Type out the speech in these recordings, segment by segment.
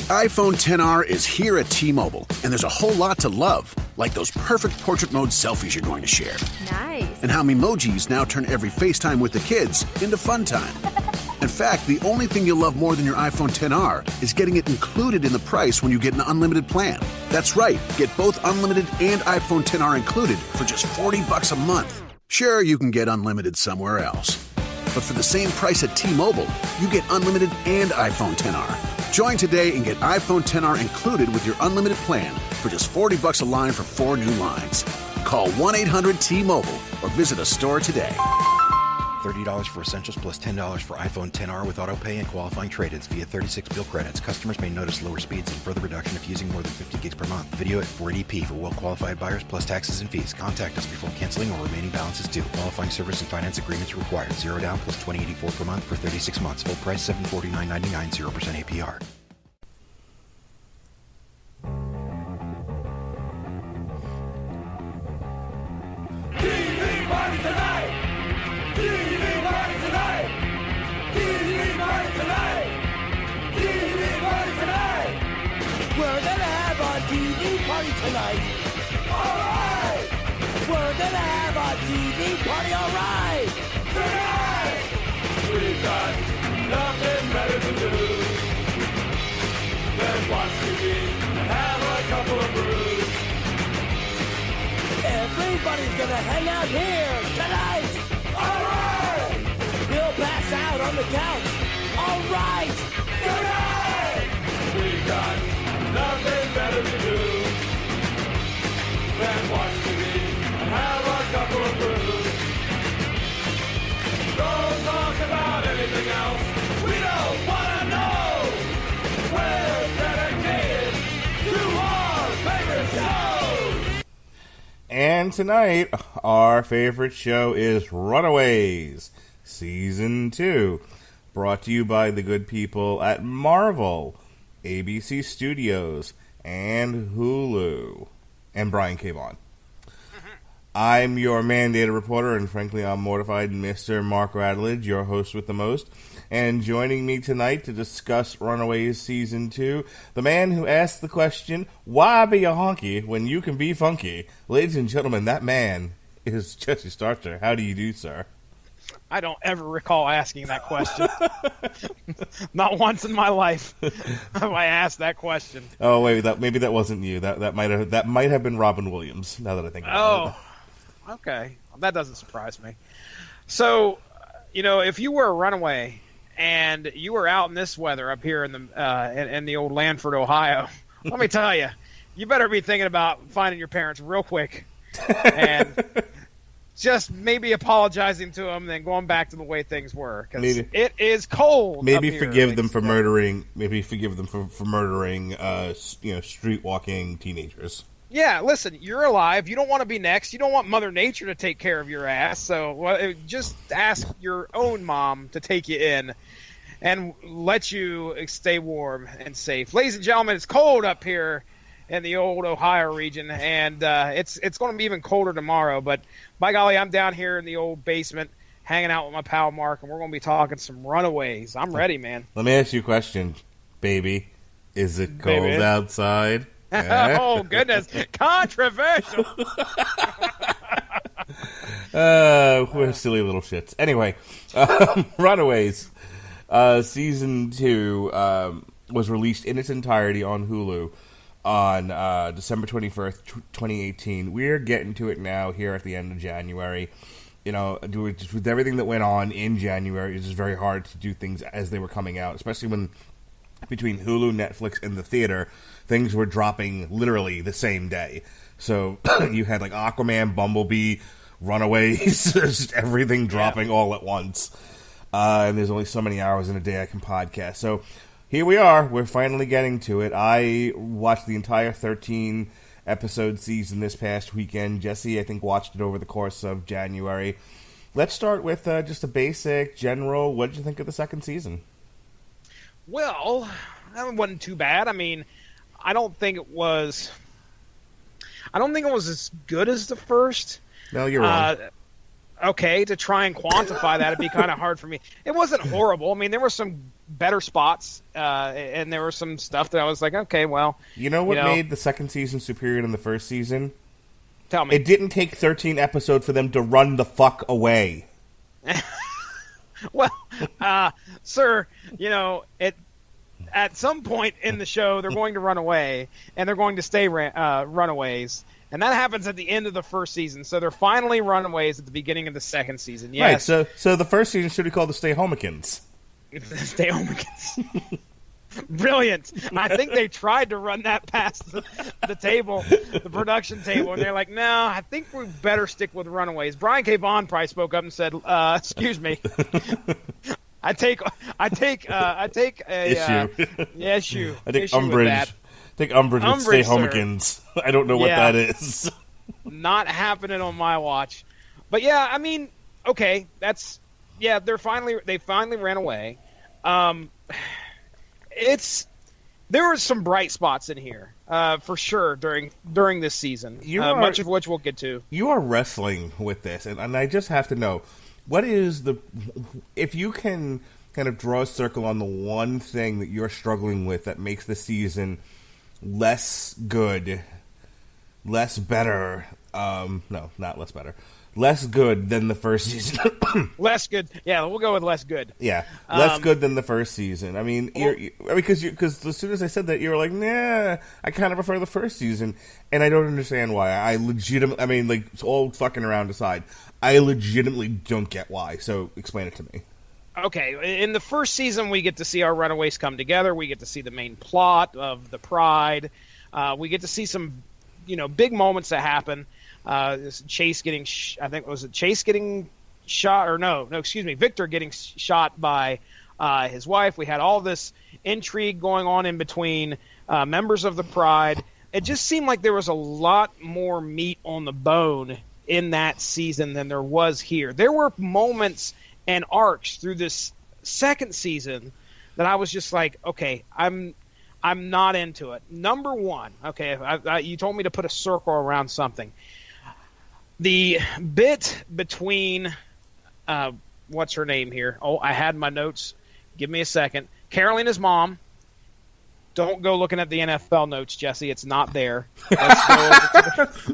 iPhone XR is here at T-Mobile, and there's a whole lot to love, like those perfect portrait mode selfies you're going to share. Nice. And how Memojis now turn every FaceTime with the kids into fun time. In fact, the only thing you'll love more than your iPhone XR is getting it included in the price when you get an unlimited plan. That's right, get both unlimited and iPhone XR included for just $40 a month. Sure, you can get unlimited somewhere else. But for the same price at T-Mobile, you get unlimited and iPhone XR. Join today and get iPhone XR included with your unlimited plan for just $40 a line for 4 new lines. Call 1-800-T-Mobile or visit a store today. $30 for Essentials plus $10 for iPhone XR with autopay and qualifying trade-ins via 36 bill credits. Customers may notice lower speeds and further reduction if using more than 50 gigs per month. Video at 480p for well-qualified buyers plus taxes and fees. Contact us before canceling or remaining balances due. Qualifying service and finance agreements required. 0 down plus $20.84 per month for 36 months. Full price $749.99, 0% APR. TV party tonight! TV party tonight! TV party tonight! TV party tonight! We're gonna have a TV party tonight! Alright! We're gonna have a TV party, alright! Tonight! We've got nothing better to do than watch TV and have a couple of brews. Everybody's gonna hang out here tonight! Alright! We'll pass out on the couch! Alright! Tonight! We got nothing better to do than watch TV and have a couple of brews. Don't talk about anything else. We don't wanna know. We're dedicated to our favorite shows. And tonight, our favorite show is Runaways, Season 2, brought to you by the good people at Marvel, ABC Studios, and Hulu. And Brian came on. I'm your mandated reporter, and frankly, I'm mortified, Mr. Mark Radulich, your host with the most. And joining me tonight to discuss Runaways Season 2, the man who asked the question, why be a honky when you can be funky? Ladies and gentlemen, that man is Jesse Starcher. How do you do, sir? I don't ever recall asking that question. Not once in my life have I asked that question. Oh, wait, maybe that wasn't you. That might have been Robin Williams, now that I think about it. Oh, okay. That doesn't surprise me. So, if you were a runaway and you were out in this weather up here in the old Lanford, Ohio, let me tell you, you better be thinking about finding your parents real quick and just maybe apologizing to them and then going back to the way things were, because it is cold. Maybe up here, forgive them for murdering. Maybe forgive them for murdering, street walking teenagers. Yeah, listen, you're alive. You don't want to be next. You don't want Mother Nature to take care of your ass. So just ask your own mom to take you in and let you stay warm and safe. Ladies and gentlemen, it's cold up here in the old Ohio region, and it's going to be even colder tomorrow. But by golly, I'm down here in the old basement hanging out with my pal Mark, and we're going to be talking some Runaways. I'm ready, man. Let me ask you a question, baby. Is it cold outside? Oh, goodness. Controversial. We're silly little shits. Anyway, Runaways Season 2 was released in its entirety on Hulu on December 21st, 2018. We're getting to it now here at the end of January. With everything that went on in January, it's just very hard to do things as they were coming out, especially when between Hulu, Netflix, and the theater, things were dropping literally the same day. So you had like Aquaman, Bumblebee, Runaways, just everything dropping all at once. And there's only so many hours in a day I can podcast. So here we are. We're finally getting to it. I watched the entire 13-episode season this past weekend. Jesse, I think, watched it over the course of January. Let's start with just a basic, general, what did you think of the second season? Well, that wasn't too bad. I mean, I don't think it was as good as the first. No, you're wrong. okay, to try and quantify that, it'd be kind of hard for me. It wasn't horrible. I mean, there were some better spots, and there was some stuff that I was like, okay, well. You know what made the second season superior than the first season? Tell me. It didn't take 13 episodes for them to run the fuck away. Well, sir, at some point in the show, they're going to run away, and they're going to stay runaways. And that happens at the end of the first season. So they're finally runaways at the beginning of the second season. Yes. Right, so the first season should be called the Stay Homikins. Stay Homikins. Brilliant. I think they tried to run that past the table, the production table, and they're like, no, I think we better stick with Runaways. Brian K. Vaughan probably spoke up and said, excuse me. I take a issue. I take umbrage. Take umbrage with Stay Homikins. I don't know what that is. Not happening on my watch. But yeah, I mean, okay, they finally ran away. There were some bright spots in here, for sure, during this season, much of which we'll get to. You are wrestling with this, and I just have to know, what is if you can kind of draw a circle on the one thing that you're struggling with that makes the season less good, less better, no, not less better, less good than the first season. Less good. Yeah, we'll go with less good. Yeah, less good than the first season. I mean, because as soon as I said that, you were like, nah, I kind of prefer the first season, and I don't understand why. All fucking around aside, I legitimately don't get why, so explain it to me. Okay, in the first season, we get to see our runaways come together. We get to see the main plot of the Pride. We get to see some, big moments that happen. Chase getting, Chase getting shot, or Victor getting shot by his wife. We had all this intrigue going on in between members of the Pride. It just seemed like there was a lot more meat on the bone in that season than there was here. There were moments and arcs through this second season that I was just like, okay, I'm not into it. Number one, okay, you told me to put a circle around something. The bit between, what's her name here? Oh, I had my notes. Give me a second. Carolina's mom. Don't go looking at the NFL notes, Jesse. It's not there.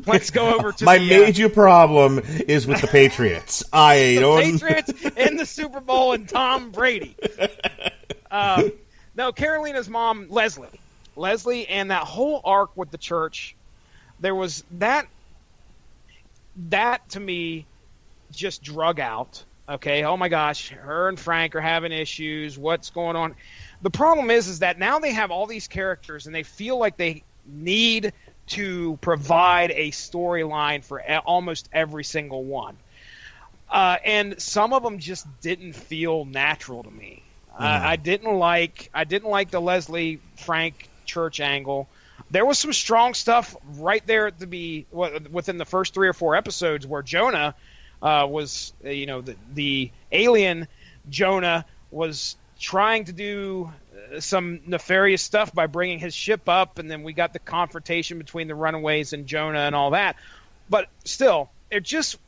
Let's go over to my major problem is with the Patriots. Patriots in the Super Bowl and Tom Brady. No, Carolina's mom, Leslie, and that whole arc with the church. There was that to me just drug out. Okay, oh my gosh, her and Frank are having issues. What's going on? The problem is that now they have all these characters and they feel like they need to provide a storyline for almost every single one. And some of them just didn't feel natural to me. I didn't like the Leslie Frank church angle. There was some strong stuff right there within the first 3 or 4 episodes where Jonah was, the alien Jonah was trying to do some nefarious stuff by bringing his ship up, and then we got the confrontation between the Runaways and Jonah and all that. But still, it just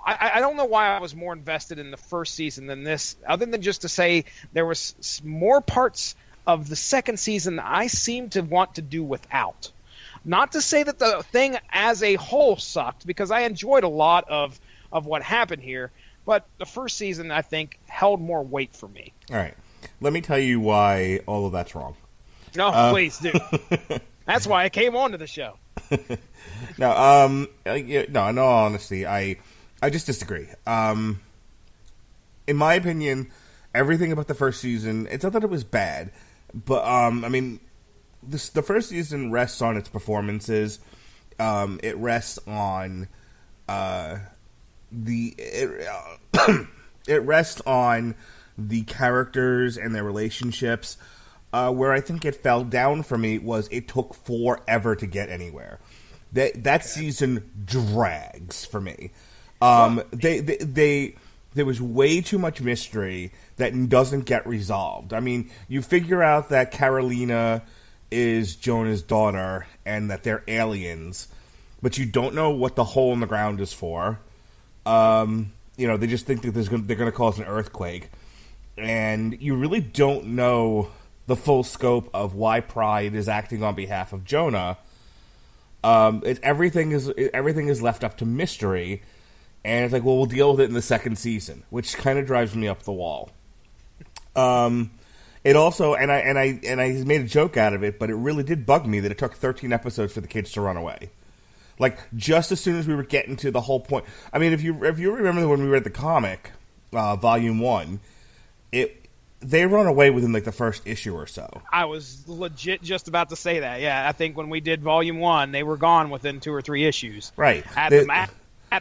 I don't know why I was more invested in the first season than this, other than just to say there was more parts of the second season that I seem to want to do without. Not to say that the thing as a whole sucked, because I enjoyed a lot of what happened here, but the first season, I think, held more weight for me. All right. Let me tell you why all of that's wrong. No, please do. That's why I came on to the show. No, in all honesty, I just disagree. In my opinion, everything about the first season, it's not that it was bad, but, the first season rests on its performances. It rests on it rests on the characters and their relationships. Where I think it fell down for me was it took forever to get anywhere. That season drags for me. There was way too much mystery that doesn't get resolved. I mean, you figure out that Carolina is Jonah's daughter and that they're aliens, but you don't know what the hole in the ground is for. they just think that they're going to cause an earthquake, and you really don't know the full scope of why Pride is acting on behalf of Jonah. Everything is left up to mystery, and it's like, well, we'll deal with it in the second season, which kind of drives me up the wall. It also, and I made a joke out of it, but it really did bug me that it took 13 episodes for the kids to run away. Like, just as soon as we were getting to the whole point. I mean, if you remember when we read the comic, Volume 1, they run away within, like, the first issue or so. I was legit just about to say that. Yeah, I think when we did Volume 1, they were gone within 2 or 3 issues. Right. At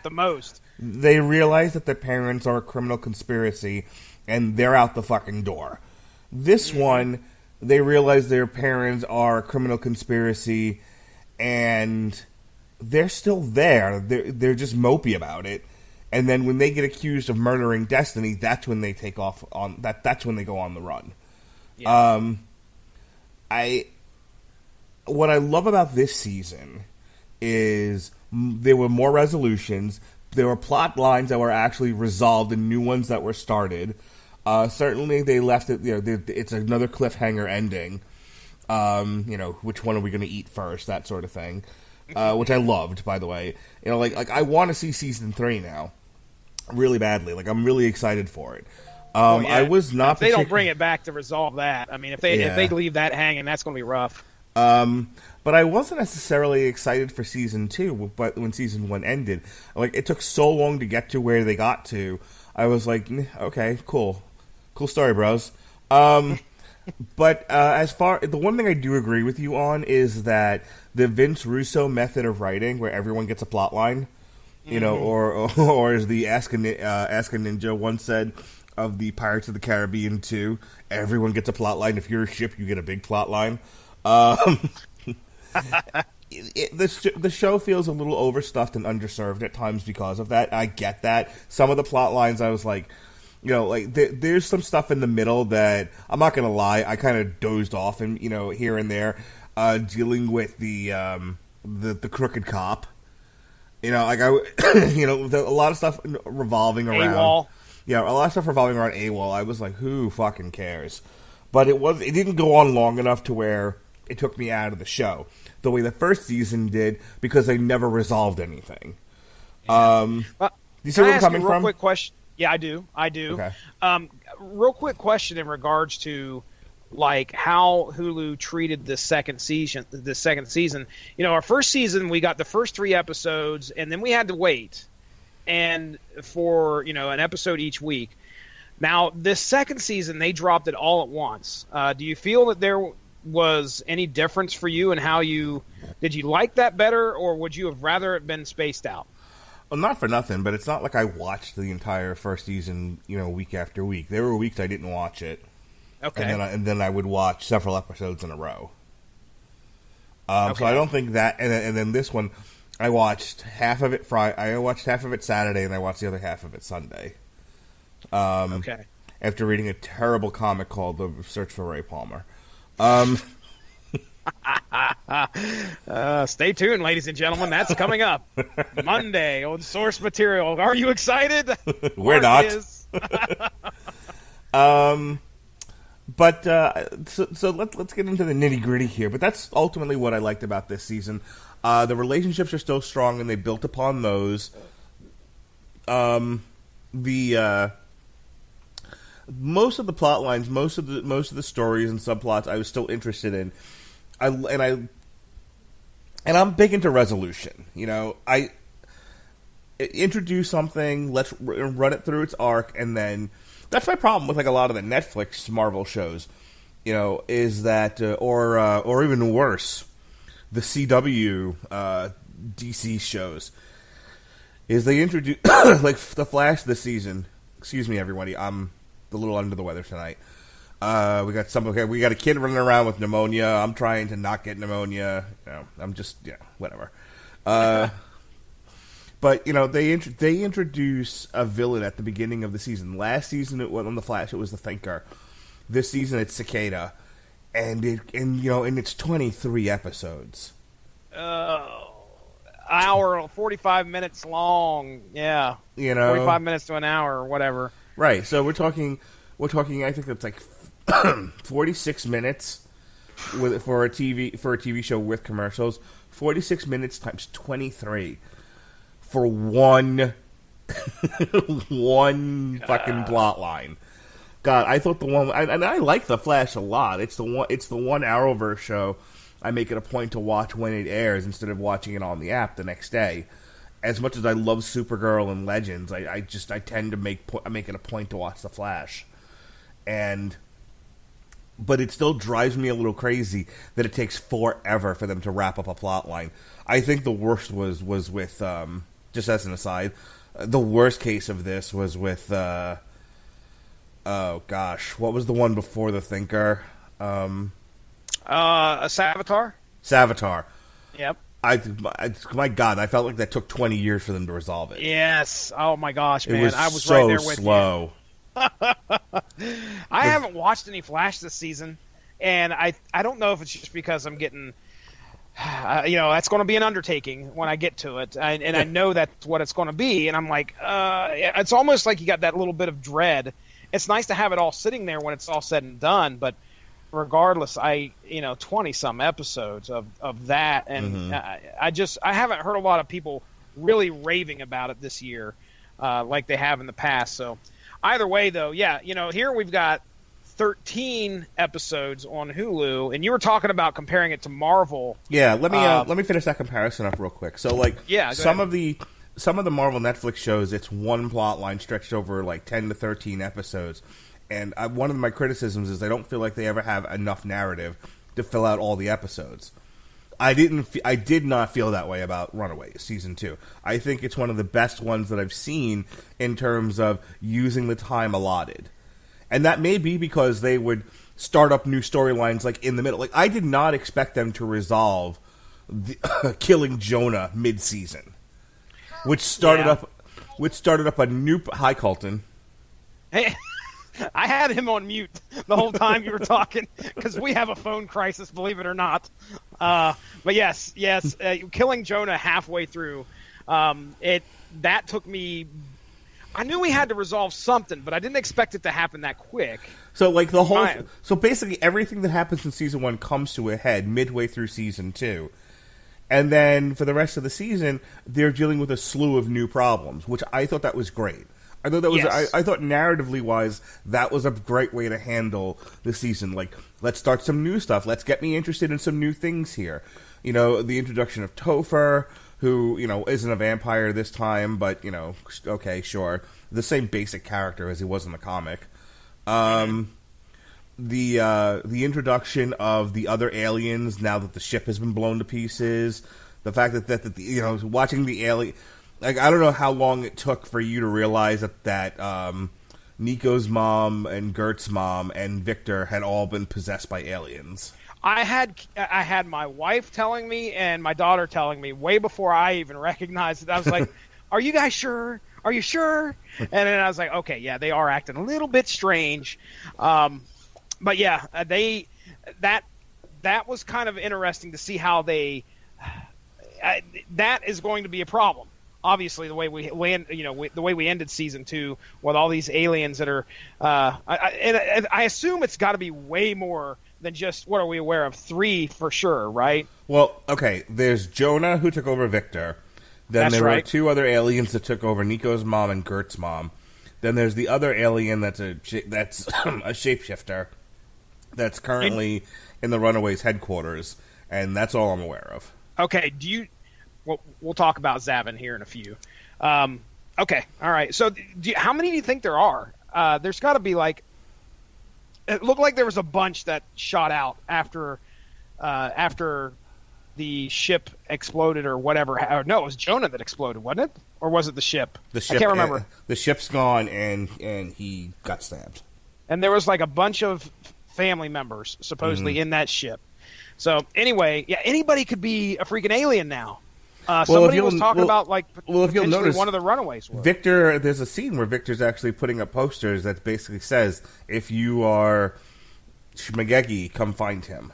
the most. They realize that their parents are a criminal conspiracy, and they're out the fucking door. This one, they realize their parents are a criminal conspiracy, and they're still there. They're just mopey about it. And then when they get accused of murdering Destiny, that's when they take off on that. That's when they go on the run. Yeah. What I love about this season is there were more resolutions. There were plot lines that were actually resolved and new ones that were started. Certainly, they left it. It's another cliffhanger ending. Which one are we going to eat first? That sort of thing, which I loved, by the way. Like I want to see season 3 now, really badly. Like I'm really excited for it. I was not. If they don't bring it back to resolve that. I mean, if they leave that hanging, that's going to be rough. But I wasn't necessarily excited for season 2. But when season 1 ended, like it took so long to get to where they got to. I was like, okay, cool story, bros. But the one thing I do agree with you on is that the Vince Russo method of writing, where everyone gets a plot line, or as the Ask a Ninja once said of the Pirates of the Caribbean 2, everyone gets a plot line. If you're a ship, you get a big plot line. The show feels a little overstuffed and underserved at times because of that. I get that. Some of the plot lines, I was like, there's some stuff in the middle that I'm not gonna lie, I kind of dozed off and here and there, dealing with the crooked cop. A lot of stuff revolving around AWOL. Yeah, a lot of stuff revolving around AWOL. I was like, who fucking cares? But it didn't go on long enough to where it took me out of the show the way the first season did, because they never resolved anything. Yeah. Do you see where I'm coming from? Quick question. Yeah, I do. Okay. Real quick question in regards to like how Hulu treated the second season. Our first season, we got the first 3 episodes, and then we had to wait and for an episode each week. Now, this second season, they dropped it all at once. Do you feel that there was any difference for you in how did you like that better, or would you have rather it been spaced out? Well, not for nothing, but it's not like I watched the entire first season, week after week. There were weeks I didn't watch it. Okay. And then I would watch several episodes in a row. Okay. So I don't think that, and then this one, I watched half of it Friday. I watched half of it Saturday, and I watched the other half of it Sunday. Okay. After reading a terrible comic called The Search for Ray Palmer. Stay tuned, ladies and gentlemen. That's coming up Monday on Source Material. Are you excited? We're not. But so let's get into the nitty gritty here. But that's ultimately what I liked about this season. The relationships are still strong, and they built upon those. Most of the plot lines, most of the stories and subplots, I was still interested in. I'm big into resolution. I introduce something, let's run it through its arc, and then that's my problem with like a lot of the Netflix Marvel shows. Is that or even worse, the CW DC shows, is they introduce like the Flash this season. Excuse me, everybody. I'm a little under the weather tonight. We got a kid running around with pneumonia. I'm trying to not get pneumonia. I'm just whatever. But they introduce a villain at the beginning of the season. Last season it was on the Flash. It was the Thinker. This season it's Cicada, and it's 23 episodes. Oh, hour, 45 minutes long. Yeah, 45 minutes to an hour or whatever. Right. So we're talking. I think it's like 46 minutes for a TV show with commercials. 46 minutes times 23 for one fucking plot line. God, I thought the one, and I like The Flash a lot. It's the one Arrowverse show I make it a point to watch when it airs instead of watching it on the app the next day. As much as I love Supergirl and Legends, I tend to make it a point to watch The Flash, but it still drives me a little crazy that it takes forever for them to wrap up a plot line. I think the worst was with just as an aside, the worst case of this was with oh gosh, what was the one before the Thinker? A Savitar? Savitar. Yep. My God, I felt like that took 20 years for them to resolve it. Yes. Oh my gosh, man. I was so right there with slow. you. I haven't watched any Flash this season, and I don't know if it's just because I'm getting, that's going to be an undertaking when I get to it, and I know that's what it's going to be, and I'm like, it's almost like you got that little bit of dread. It's nice to have it all sitting there when it's all said and done, but regardless, 20 some episodes of that, and I haven't heard a lot of people really raving about it this year, like they have in the past. So either way, though, here we've got 13 episodes on Hulu, and you were talking about comparing it to Marvel. Yeah, let me finish that comparison up real quick. So, some of the Marvel Netflix shows, it's one plot line stretched over like 10 to 13 episodes. And one of my criticisms is I don't feel like they ever have enough narrative to fill out all the episodes. I did not feel that way about Runaways season 2. I think it's one of the best ones that I've seen in terms of using the time allotted. And that may be because they would start up new storylines like in the middle. Like I did not expect them to resolve killing Jonah mid-season, which started up a new Hi, Colton. Hey. I had him on mute the whole time you were talking because we have a phone crisis, believe it or not. But yes, killing Jonah halfway through, that took me. I knew we had to resolve something, but I didn't expect it to happen that quick. So so basically everything that happens in season 1 comes to a head midway through season 2. And then for the rest of the season, they're dealing with a slew of new problems, which I thought that was great. I thought that was. Yes. I thought narratively wise, that was a great way to handle the season. Like, let's start some new stuff. Let's get me interested in some new things here. The introduction of Topher, who isn't a vampire this time, but okay, sure, the same basic character as he was in the comic. The introduction of the other aliens now that the ship has been blown to pieces. The fact that watching the alien. Like, I don't know how long it took for you to realize that Nico's mom and Gert's mom and Victor had all been possessed by aliens. I had my wife telling me and my daughter telling me way before I even recognized it. I was like, "Are you guys sure? Are you sure?" And then I was like, "Okay, yeah, they are acting a little bit strange." But yeah, that was kind of interesting to see how they. That is going to be a problem. Obviously, the way we ended season 2 with all these aliens that are, I assume it's got to be way more than just what are we aware of 3 for sure, right? Well, okay. There's Jonah who took over Victor. Then there were 2 other aliens that took over Nico's mom and Gert's mom. Then there's the other alien that's a shapeshifter that's currently in the Runaways headquarters, and that's all I'm aware of. Okay. We'll talk about Zavin here in a few. Okay, all right. So, how many do you think there are? There's got to be it looked like there was a bunch that shot out after the ship exploded or whatever. Or, no, it was Jonah that exploded, wasn't it? Or was it the ship? The ship. I can't remember. The ship's gone, and he got stabbed. And there was a bunch of family members supposedly in that ship. So anyway, yeah, anybody could be a freaking alien now. Somebody was talking about if you'll notice, one of the Runaways were. Victor, there's a scene where Victor's actually putting up posters that basically says, "If you are Shmagegi, come find him."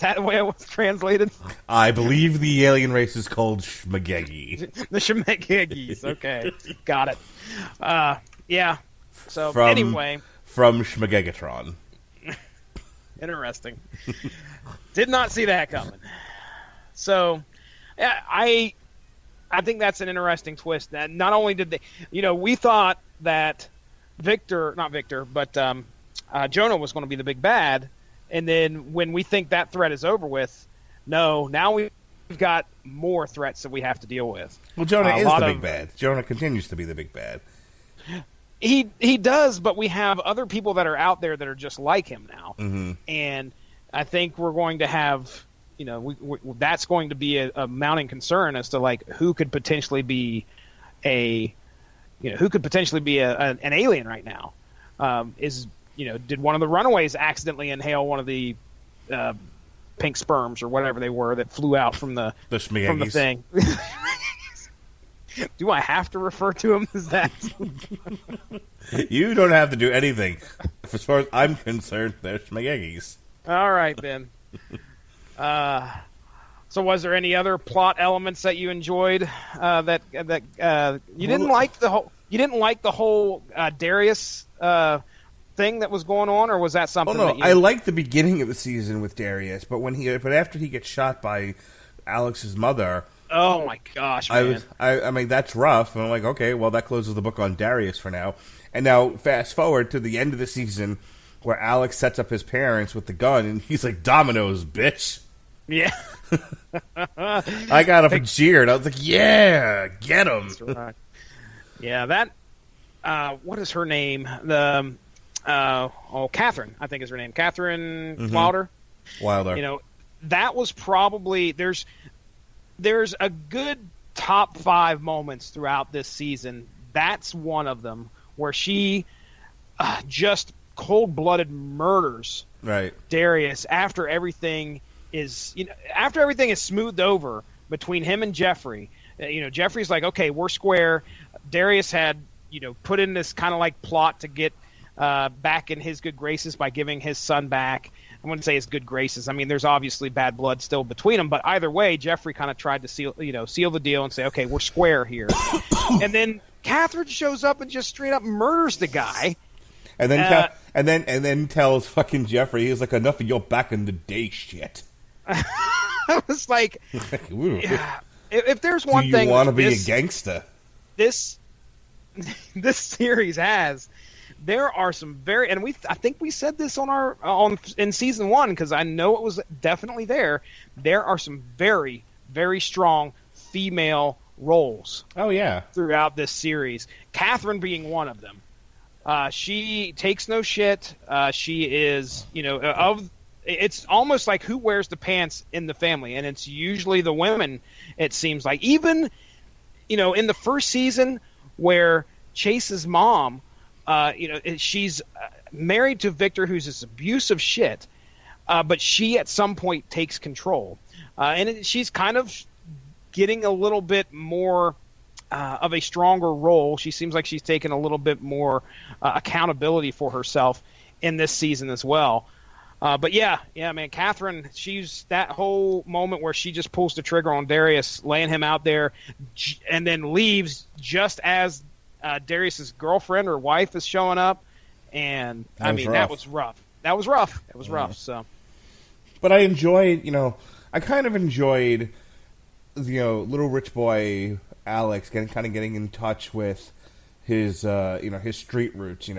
that the way it was translated? I believe the alien race is called Shmagegi. The Shmegegis. Okay, got it. Yeah. So From Shmagegatron. Interesting. Did not see that coming. So, yeah, I think that's an interesting twist. That not only did they, we thought that Jonah was going to be the big bad, and then when we think that threat is over with, no, now we've got more threats that we have to deal with. Well, Jonah is the big bad. Jonah continues to be the big bad. He does, but we have other people that are out there that are just like him now, and I think we're going to have, that's going to be a mounting concern as to like who could potentially be an alien right now. Did one of the Runaways accidentally inhale one of the pink sperms or whatever they were that flew out from the thing? Do I have to refer to him as that? You don't have to do anything. As far as I'm concerned, they're Shmagegis. All right, then. So was there any other plot elements that you enjoyed that you didn't like the whole Darius thing that was going on, or was that something that you... I liked the beginning of the season with Darius, but after he gets shot by Alex's mother... Oh my gosh, man. I mean, that's rough. And I'm like, okay, well, that closes the book on Darius for now. And now, fast forward to the end of the season where Alex sets up his parents with the gun, and he's like, "Dominoes, bitch." Yeah. I got up and cheered. I was like, yeah, get him. That's right. Yeah, that, what is her name? Catherine, I think is her name. Catherine Wilder. That was probably, there's a good top 5 moments throughout this season. That's one of them where she just cold-blooded murders Darius after everything is smoothed over between him and Jeffrey. Jeffrey's like, okay, we're square. Darius had put in this kind of like plot to get back in his good graces by giving his son back. I wouldn't say his good graces. I mean, there's obviously bad blood still between them, but either way, Jeffrey kind of tried to seal the deal and say, okay, we're square here. And then Catherine shows up and just straight up murders the guy. And then tells fucking Jeffrey, he's like, enough of your back in the day shit. I was like, yeah, if there's one thing, you want to be a gangster? This series has. There are some very, and I think we said this in season 1 because I know it was definitely there. There are some very, very strong female roles. Oh yeah, throughout this series. Catherine being one of them. She takes no shit. She is, it's almost like who wears the pants in the family, and it's usually the women. It seems like even, in the first season where Chase's mom. She's married to Victor, who's this abusive shit, but she at some point takes control. And she's kind of getting a little bit more of a stronger role. She seems like she's taken a little bit more accountability for herself in this season as well. But yeah, man, Catherine, she's that whole moment where she just pulls the trigger on Darius, laying him out there, and then leaves just as Darius's girlfriend or wife is showing up, and that was rough. That was rough. It was rough. So, but I kind of enjoyed, little rich boy Alex getting in touch with his, his street roots,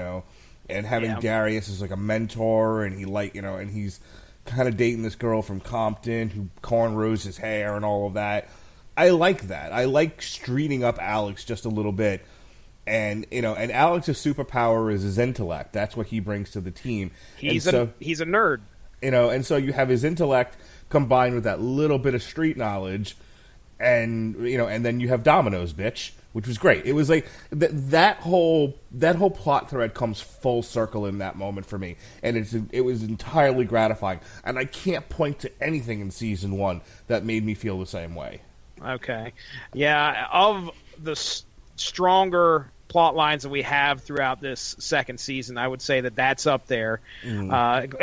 and having Darius as like a mentor, and and he's kind of dating this girl from Compton who cornrows his hair and all of that. I like that. I like streeting up Alex just a little bit. And and Alex's superpower is his intellect. That's what he brings to the team. He's a nerd. And so you have his intellect combined with that little bit of street knowledge, and and then you have Dominoes, bitch, which was great. It was like that whole plot thread comes full circle in that moment for me, and it was entirely gratifying. And I can't point to anything in season 1 that made me feel the same way. Okay, yeah, of the stronger plot lines that we have throughout this second season. I would say that that's up there, and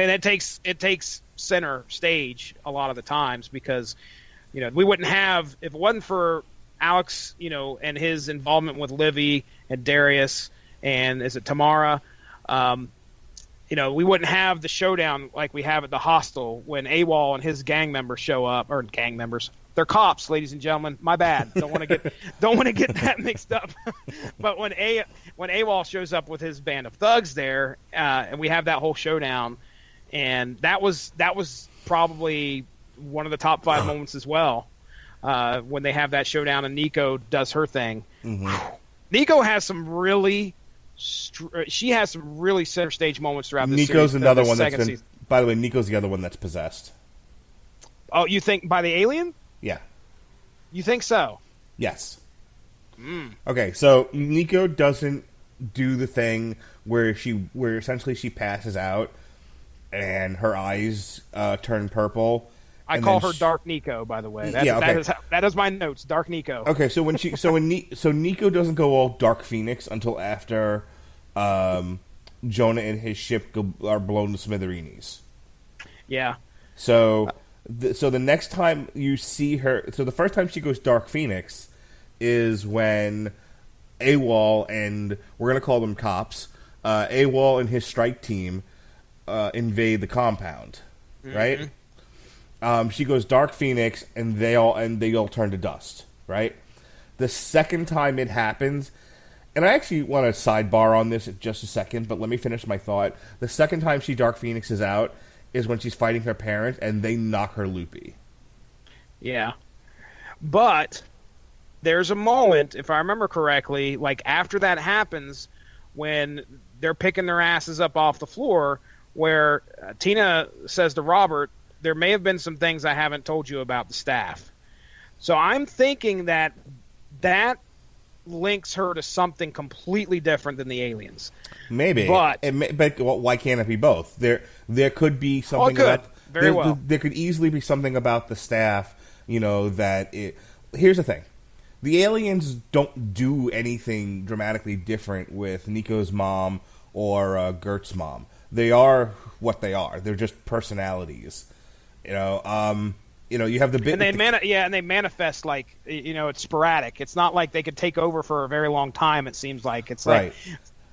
it takes center stage a lot of the times because we wouldn't have, if it wasn't for Alex, and his involvement with Livy and Darius and is it Tamara, we wouldn't have the showdown like we have at the hostel when AWOL and his gang members show up, or gang members. They're cops, ladies and gentlemen. My bad. Don't want to get that mixed up. But when AWOL shows up with his band of thugs there, and we have that whole showdown, and that was probably one of the top 5 moments as well. When they have that showdown and Nico does her thing. Mm-hmm. Nico has some really center stage moments throughout this series. Nico's another one that's been. By the way, Nico's the other one that's possessed. Oh, you think by the alien? Yeah. You think so? Yes. Okay, so Nico doesn't do the thing where essentially she passes out and her eyes turn purple. I call her Dark Nico, by the way. That is my notes, Dark Nico. Okay, so Nico doesn't go all Dark Phoenix until after Jonah and his ship are blown to smithereens. Yeah. So the next time you see her, so the first time she goes Dark Phoenix is when AWOL and we're gonna call them cops. AWOL and his strike team invade the compound, right? She goes Dark Phoenix, and they all turn to dust, right? The second time it happens, and I actually want to sidebar on this in just a second, but let me finish my thought. The second time she Dark Phoenix is out is when she's fighting her parents, and they knock her loopy. Yeah. But there's a moment, if I remember correctly, like after that happens, when they're picking their asses up off the floor, where Tina says to Robert, there may have been some things I haven't told you about the staff. So I'm thinking that links her to something completely different than the aliens. Maybe, but why can't it be both? There could be something about there could easily be something about the staff. Here's the thing: the aliens don't do anything dramatically different with Nico's mom or Gert's mom. They are what they are. They're just personalities. You have the bit, and they manifest like it's sporadic. It's not like they could take over for a very long time. It seems like it's right.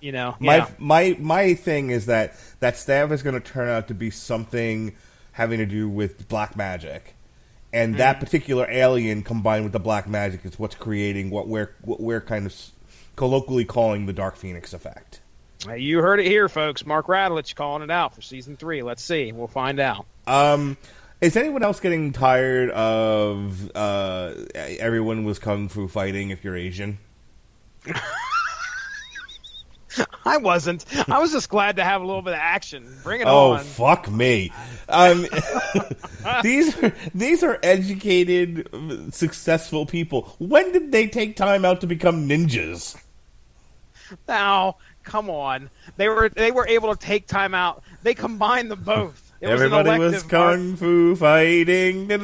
Like My thing is that staff is going to turn out to be something having to do with black magic, and that particular alien combined with the black magic is what's creating what we're kind of colloquially calling the Dark Phoenix effect. You heard it here, folks. Mark Radulich calling it out for season 3. Let's see. We'll find out. Is anyone else getting tired of everyone was kung fu fighting if you're Asian? I wasn't. I was just glad to have a little bit of action. Bring it on. Oh, fuck me. These are educated, successful people. When did they take time out to become ninjas? Now, come on. They were able to take time out. They combined them both. Everybody was kung fu fighting. It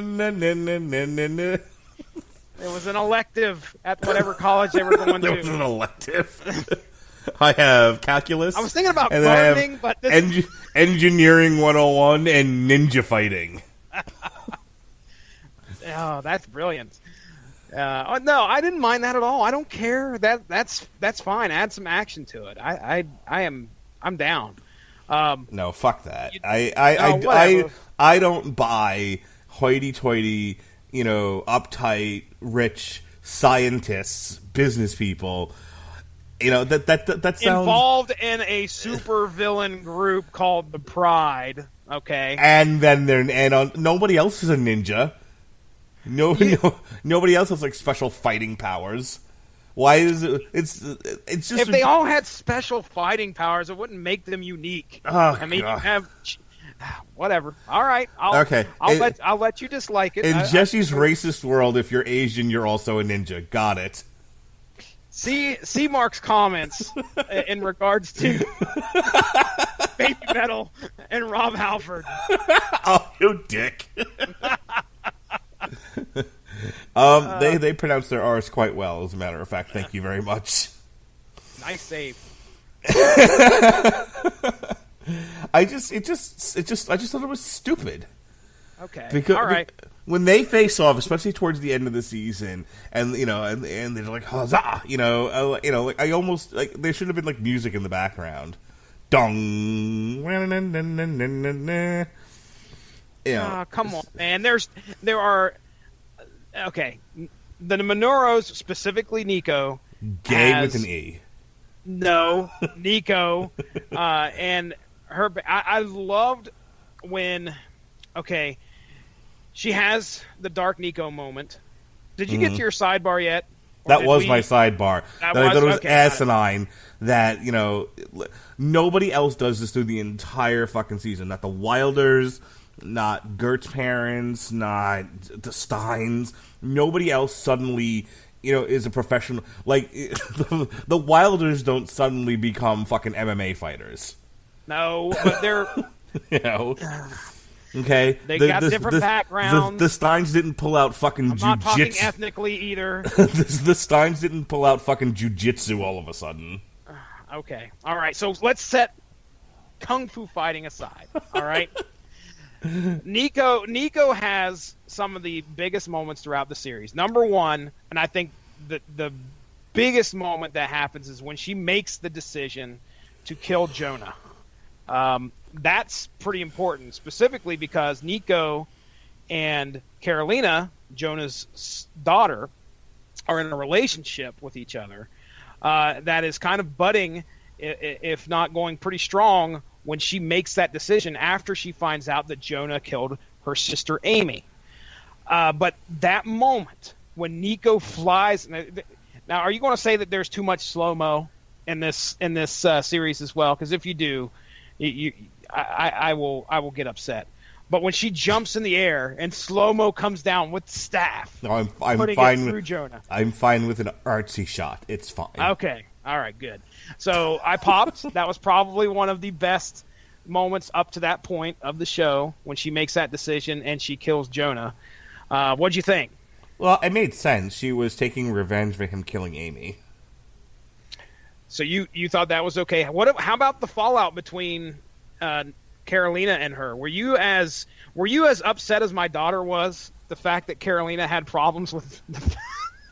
was an elective at whatever college they were going to. It was an elective. I have calculus. I was thinking about gardening, but engineering 101 and ninja fighting. Oh, that's brilliant. No, I didn't mind that at all. I don't care. That's fine. Add some action to it. I'm down. No, fuck that. I don't buy hoity-toity, uptight, rich scientists, business people. That sounds involved in a super villain group called the Pride. Okay, and then nobody else is a ninja. Nobody else has like special fighting powers. Why is it? It's just if they all had special fighting powers, it wouldn't make them unique. Oh, I mean, God. you have whatever. All right, I'll let you dislike it. In Jesse's racist world, if you're Asian, you're also a ninja. Got it. See Mark's comments in regards to Baby Metal and Rob Halford. Oh, you dick. They pronounce their R's quite well, as a matter of fact. Thank you very much. Nice save. I just thought it was stupid. Okay. Because all right. When they face off, especially towards the end of the season, and and they're like huzzah, like I almost like there should have been like music in the background, dong, come on, man. There are okay. The Minoros, specifically Nico, gay with an E. No, Nico, and her. I loved when. Okay. She has the Dark Nico moment. Did you get to your sidebar yet? That was my sidebar. I thought it was okay, asinine that, nobody else does this through the entire fucking season. Not the Wilders, not Gert's parents, not the Steins. Nobody else suddenly, is a professional. Like, the Wilders don't suddenly become fucking MMA fighters. No, but they're... Okay, they got different backgrounds. The Steins didn't pull out fucking jujitsu. I'm not talking ethnically either. The Steins didn't pull out fucking jujitsu all of a sudden. Okay, all right. So let's set kung fu fighting aside. All right. Nico has some of the biggest moments throughout the series. Number one, and I think the biggest moment that happens is when she makes the decision to kill Jonah. That's pretty important, specifically because Nico and Carolina, Jonah's daughter, are in a relationship with each other that is kind of budding, if not going pretty strong, when she makes that decision after she finds out that Jonah killed her sister Amy. But that moment when Nico flies... Now, are you going to say that there's too much slow-mo in this series as well? Because if you do... I will get upset. But when she jumps in the air and slow-mo comes down with the staff, no, I'm putting fine it through with Jonah. I'm fine with an artsy shot. It's fine. Okay. All right, good. So I popped. That was probably one of the best moments up to that point of the show when she makes that decision and she kills Jonah. What'd you think? Well, it made sense. She was taking revenge for him killing Amy. So you thought that was okay. How about the fallout between Carolina and her? Were you as upset as my daughter was? The fact that Carolina had problems with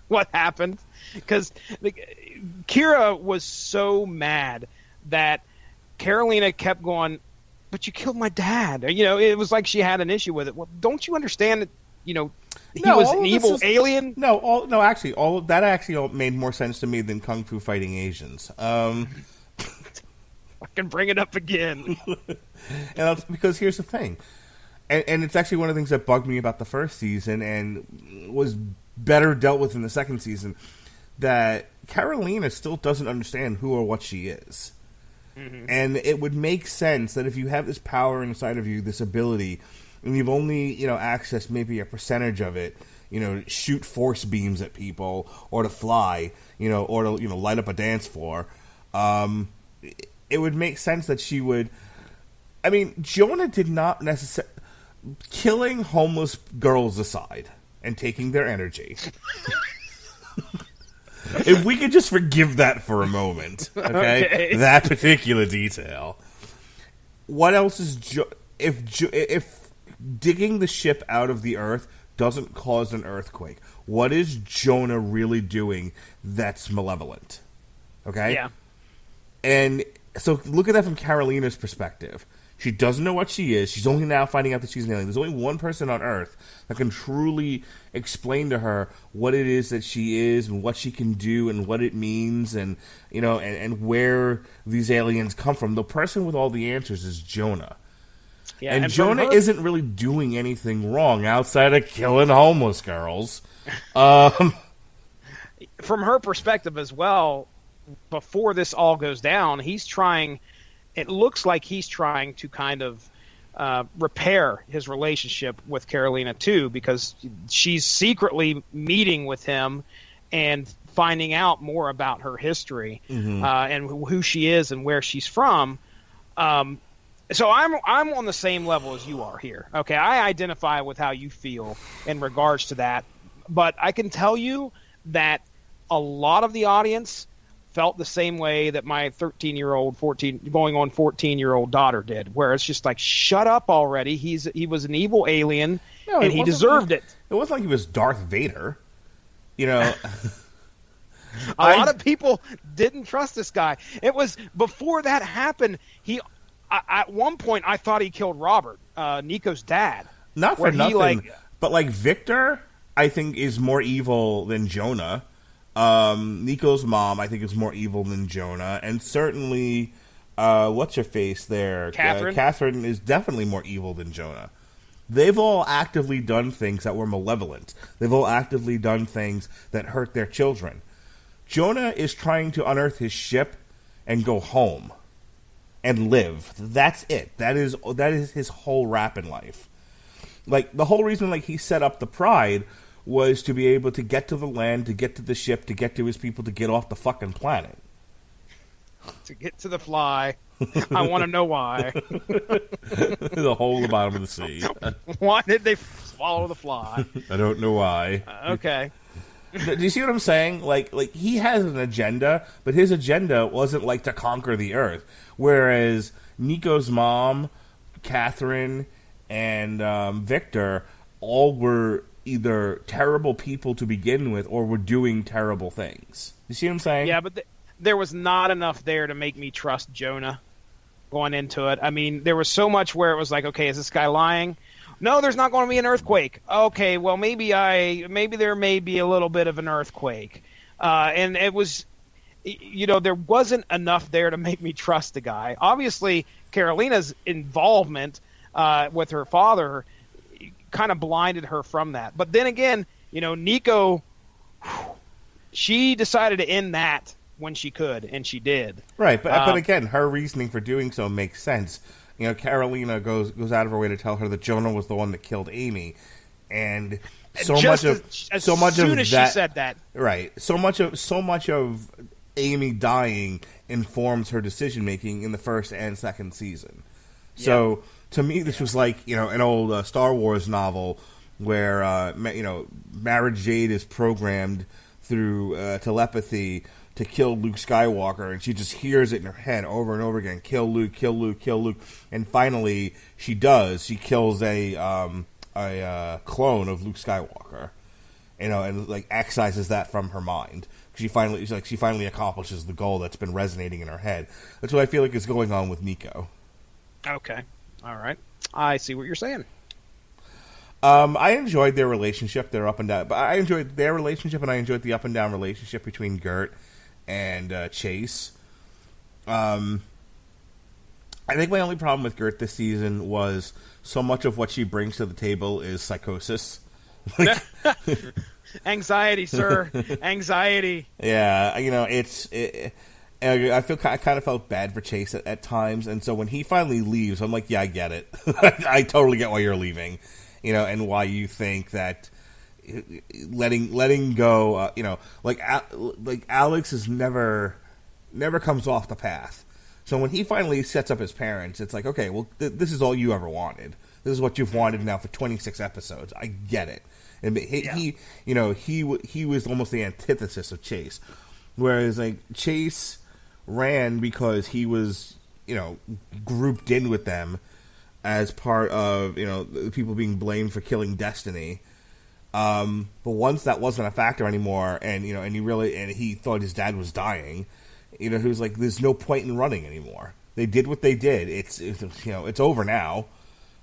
what happened, because Kira was so mad that Carolina kept going, "But you killed my dad." It was like she had an issue with it. Well, don't you understand that? He was an evil alien. Actually, all of that actually made more sense to me than kung fu fighting Asians. I can bring it up again. And that's because here's the thing, and it's actually one of the things that bugged me about the first season and was better dealt with in the second season, that Carolina still doesn't understand who or what she is. Mm-hmm. And it would make sense that if you have this power inside of you, this ability, and you've only, accessed maybe a percentage of it, shoot force beams at people, or to fly, or to, light up a dance floor, it would make sense that she would... I mean, Jonah did not necessarily... Killing homeless girls aside, and taking their energy... If we could just forgive that for a moment, okay? That particular detail. What else is... If digging the ship out of the earth doesn't cause an earthquake, what is Jonah really doing that's malevolent? Okay? Yeah. And so look at that from Carolina's perspective. She doesn't know what she is. She's only now finding out that she's an alien. There's only one person on Earth that can truly explain to her what it is that she is and what she can do and what it means and, and where these aliens come from. The person with all the answers is Jonah. Yeah, and Jonah isn't really doing anything wrong outside of killing homeless girls. From her perspective as well, before this all goes down, it looks like he's trying to kind of repair his relationship with Carolina too, because she's secretly meeting with him and finding out more about her history, mm-hmm. And who she is and where she's from. So I'm on the same level as you are here. Okay, I identify with how you feel in regards to that, but I can tell you that a lot of the audience felt the same way that my 13-year-old, 14-year-old daughter did, where it's just like, shut up already. He was an evil alien, and he deserved it. It wasn't like he was Darth Vader. You know, a lot of people didn't trust this guy. It was before that happened. At one point, I thought he killed Robert, Nico's dad. Not for nothing, but like Victor, I think is more evil than Jonah. Nico's mom, I think, is more evil than Jonah, and certainly, what's her face there? Catherine. Catherine is definitely more evil than Jonah. They've all actively done things that were malevolent. They've all actively done things that hurt their children. Jonah is trying to unearth his ship and go home and live. That's it. That is his whole rap in life. Like, the whole reason he set up the Pride was to be able to get to the land, to get to the ship, to get to his people, to get off the fucking planet. To get to the fly. I want to know why. The hole in the bottom of the sea. Why did they swallow the fly? I don't know why. Okay. Do you see what I'm saying? Like he has an agenda, but his agenda wasn't to conquer the Earth. Whereas Nico's mom, Catherine, and Victor all were either terrible people to begin with or were doing terrible things. You see what I'm saying? Yeah, but there was not enough there to make me trust Jonah going into it. I mean, there was so much where it was like, okay, is this guy lying? No, there's not going to be an earthquake. Okay, well, maybe there may be a little bit of an earthquake. And it was, there wasn't enough there to make me trust the guy. Obviously, Carolina's involvement with her father kind of blinded her from that. But then again, Nico, she decided to end that when she could, and she did. Right, but again, her reasoning for doing so makes sense. Carolina goes out of her way to tell her that Jonah was the one that killed Amy, and so much of that. She said that, right? So much of Amy dying informs her decision making in the first and second season. Yeah. So to me, this was like an old Star Wars novel where Mara Jade is programmed through telepathy to kill Luke Skywalker, and she just hears it in her head over and over again: kill Luke, kill Luke, kill Luke. And finally, she does. She kills a clone of Luke Skywalker, and excises that from her mind. She finally accomplishes the goal that's been resonating in her head. That's what I feel like is going on with Nico. Okay, all right, I see what you're saying. I enjoyed their relationship, their up and down. But I enjoyed their relationship, and I enjoyed the up and down relationship between Gert and Chase. I think my only problem with Gert this season was so much of what she brings to the table is psychosis. Anxiety, sir. Anxiety. Yeah, I kind of felt bad for Chase at times, and so when he finally leaves, I'm like, yeah, I get it. I totally get why you're leaving, and why you think that letting go, like Alex is never comes off the path. So when he finally sets up his parents, it's like, okay, well, this is all you ever wanted. This is what you've wanted now for 26 episodes. I get it. And he was almost the antithesis of Chase. Whereas Chase ran because he was, grouped in with them as part of, the people being blamed for killing Destiny. But once that wasn't a factor anymore, and he thought his dad was dying, he was like, "There's no point in running anymore. They did what they did. It's over now.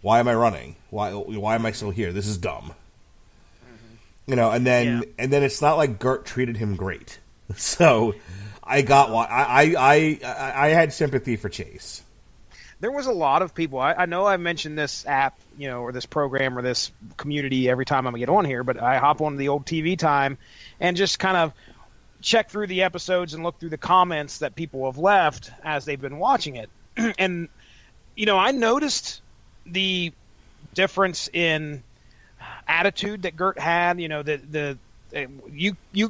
Why am I running? Why am I still here? This is dumb." Mm-hmm. And then it's not like Gert treated him great. So I got why I had sympathy for Chase. There was a lot of people. I know I mentioned this app, or this program or this community every time I get on here, but I hop on the old TV Time and just kind of check through the episodes and look through the comments that people have left as they've been watching it. And, I noticed the difference in attitude that Gert had, you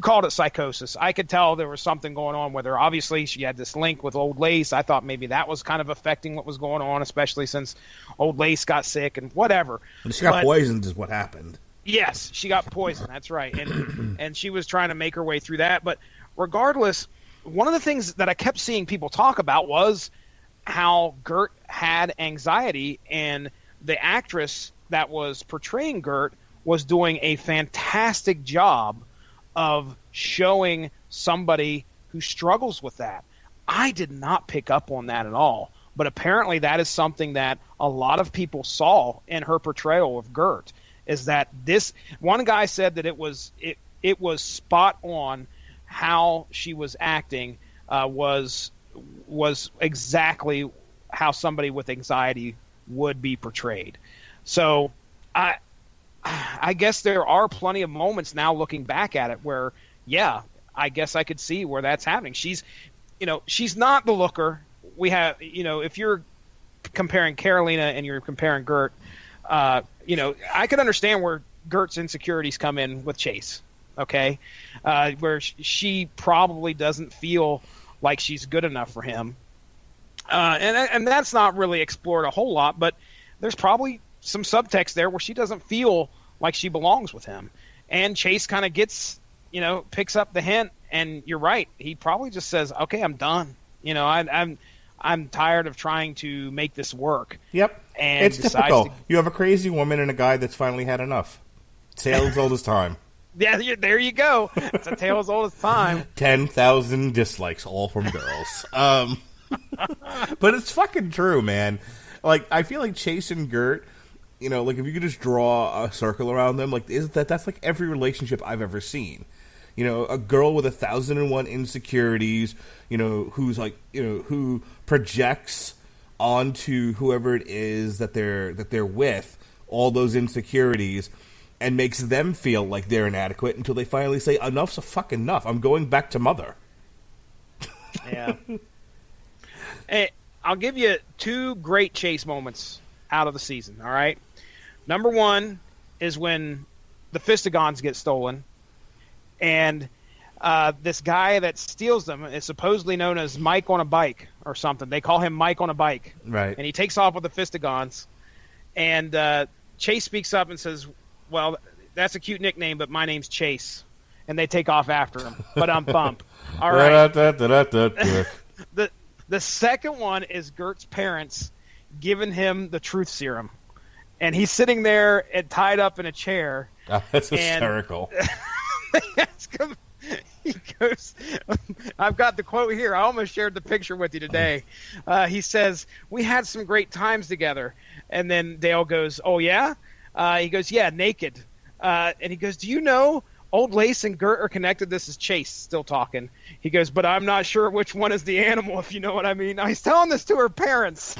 called it psychosis. I could tell there was something going on with her. Obviously, she had this link with Old Lace. I thought maybe that was kind of affecting what was going on, especially since Old Lace got sick and whatever. And she got poisoned is what happened. Yes, she got poisoned. That's right. And she was trying to make her way through that. But regardless, one of the things that I kept seeing people talk about was how Gert had anxiety, and the actress that was portraying Gert was doing a fantastic job of showing somebody who struggles with that. I did not pick up on that at all, but apparently that is something that a lot of people saw in her portrayal of Gert, is that this one guy said that it was spot on how she was acting, was exactly how somebody with anxiety would be portrayed. So I guess there are plenty of moments now looking back at it where, yeah, I guess I could see where that's happening. She's not the looker. We have, if you're comparing Carolina and you're comparing Gert, I could understand where Gert's insecurities come in with Chase. Okay. Where she probably doesn't feel like she's good enough for him. And that's not really explored a whole lot, but there's probably some subtext there where she doesn't feel like she belongs with him. And Chase kind of gets, picks up the hint, and you're right. He probably just says, okay, I'm done. I'm tired of trying to make this work. Yep. And it's typical. You have a crazy woman and a guy that's finally had enough. Tale as old as time. Yeah, there you go. It's a tale as old as time. 10,000 dislikes, all from girls. But it's fucking true, man. Like, I feel like Chase and Gert, like if you could just draw a circle around them, like that's like every relationship I've ever seen. A girl with 1,001 insecurities, who's like, who projects onto whoever it is that they're with all those insecurities, and makes them feel like they're inadequate until they finally say, enough's a fucking enough. I'm going back to mother. Yeah. Hey, I'll give you 2 great Chase moments out of the season, all right? Number 1 is when the Fistigons get stolen, and this guy that steals them is supposedly known as Mike on a bike or something. They call him Mike on a bike. Right. And he takes off with the Fistigons, and Chase speaks up and says, well, that's a cute nickname, but my name's Chase. And they take off after him. But I'm bump. All right. The second one is Gert's parents giving him the truth serum. And he's sitting there and tied up in a chair. Oh, that's hysterical. They ask him, he goes, I've got the quote here. I almost shared the picture with you today. He says, we had some great times together. And then Dale goes, oh, yeah? He goes, yeah, naked. And he goes, do you know Old Lace and Gert are connected? This is Chase still talking. He goes, but I'm not sure which one is the animal, if you know what I mean. Now, he's telling this to her parents.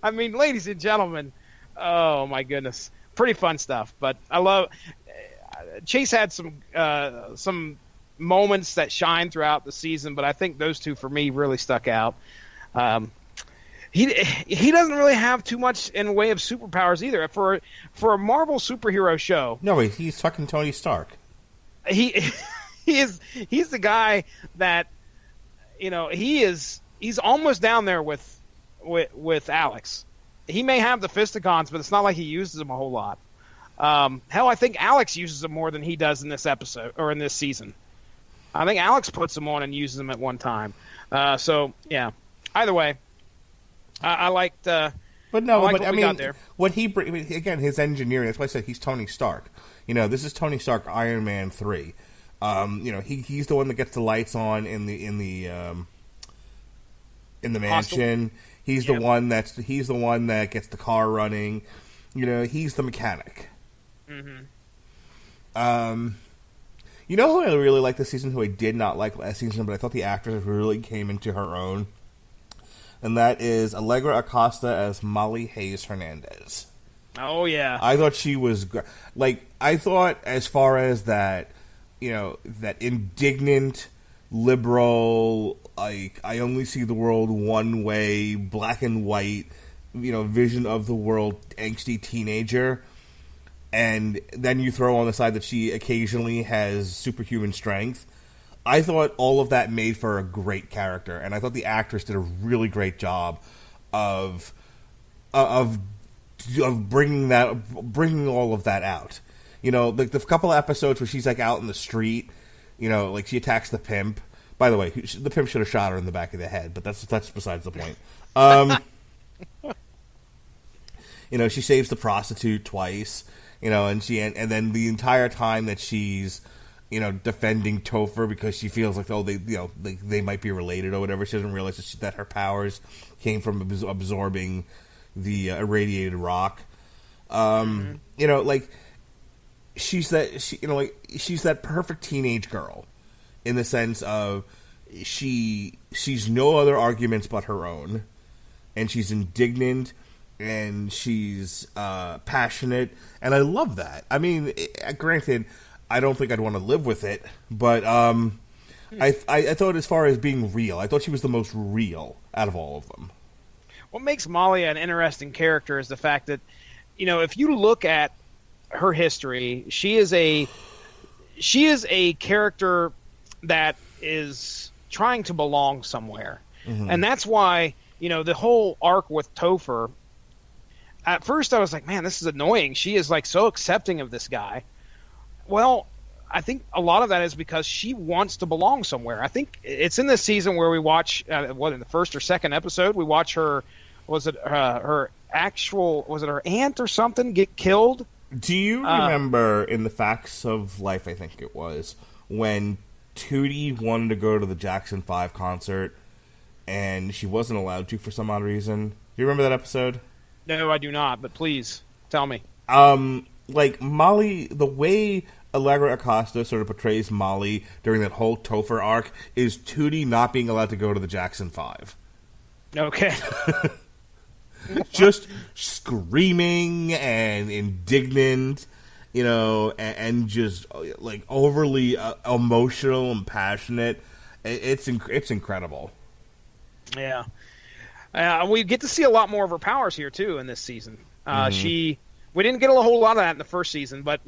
I mean, ladies and gentlemen, oh, my goodness. Pretty fun stuff. But I love Chase had some moments that shine throughout the season, but I think those 2 for me really stuck out. He doesn't really have too much in the way of superpowers either. For a Marvel superhero show. No, he's fucking Tony Stark. He's the guy that he's almost down there with Alex. He may have the Fistigons, but it's not like he uses them a whole lot. Hell, I think Alex uses them more than he does in this episode or in this season. I think Alex puts them on and uses them at one time. So yeah. Either way. I liked. But I mean, what he again, his engineering. That's why I said he's Tony Stark. This is Tony Stark, Iron Man 3. He's the one that gets the lights on in the mansion. He's the one that gets the car running. He's the mechanic. Mm-hmm. Who I really liked this season, who I did not like last season, but I thought the actress really came into her own. And that is Allegra Acosta as Molly Hayes Hernandez. Oh, yeah. I thought she was... I thought as far as that, that indignant, liberal, I only see the world one way, black and white, vision of the world, angsty teenager. And then you throw on the side that she occasionally has superhuman strength. I thought all of that made for a great character, and I thought the actress did a really great job of bringing all of that out. The couple of episodes where she's out in the street, she attacks the pimp, By the way, the pimp should have shot her in the back of the head, but that's besides the point. She saves the prostitute twice, and then the entire time that she's, defending Topher because she feels like, they might be related or whatever. She doesn't realize that her powers came from absorbing the irradiated rock. She's that perfect teenage girl in the sense of she's no other arguments but her own, and she's indignant and she's passionate, and I love that. I mean, granted, I don't think I'd want to live with it, but I thought as far as being real, I thought she was the most real out of all of them. What makes Molly an interesting character is the fact that, if you look at her history, she is a character that is trying to belong somewhere. Mm-hmm. And that's why, the whole arc with Topher, at first I was like, man, this is annoying. She is like so accepting of this guy. Well, I think a lot of that is because she wants to belong somewhere. I think it's in this season where we watch, in the first or second episode, we watch her, was it her aunt or something get killed? Do you remember in the Facts of Life, I think it was, when Tootie wanted to go to the Jackson 5 concert and she wasn't allowed to for some odd reason? Do you remember that episode? No, I do not, but please tell me. Molly, the way Allegra Acosta sort of portrays Molly during that whole Topher arc is Tootie not being allowed to go to the Jackson 5. Okay. Just screaming and indignant, and just like overly emotional and passionate. It's incredible. Yeah. We get to see a lot more of her powers here too in this season. We didn't get a whole lot of that in the first season, but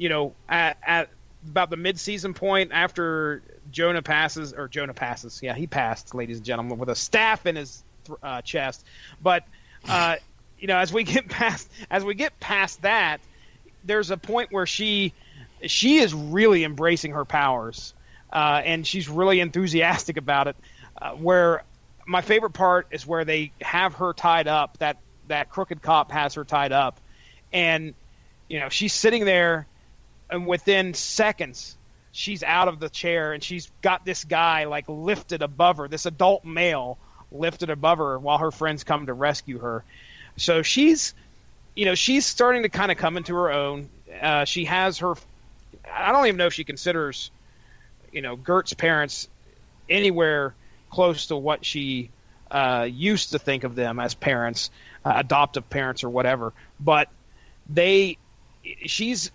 at about the mid-season point after Jonah passes, yeah, he passed, ladies and gentlemen, with a staff in his chest. But as we get past that, there's a point where she is really embracing her powers, and she's really enthusiastic about it. Where my favorite part is where they have her tied up. That crooked cop has her tied up. And, she's sitting there, and within seconds, she's out of the chair, and she's got this guy, like, lifted above her, this adult male lifted above her while her friends come to rescue her. So she's starting to kind of come into her own. She has her – I don't even know if she considers, Gert's parents anywhere close to what she used to think of them as parents, adoptive parents or whatever. But – she's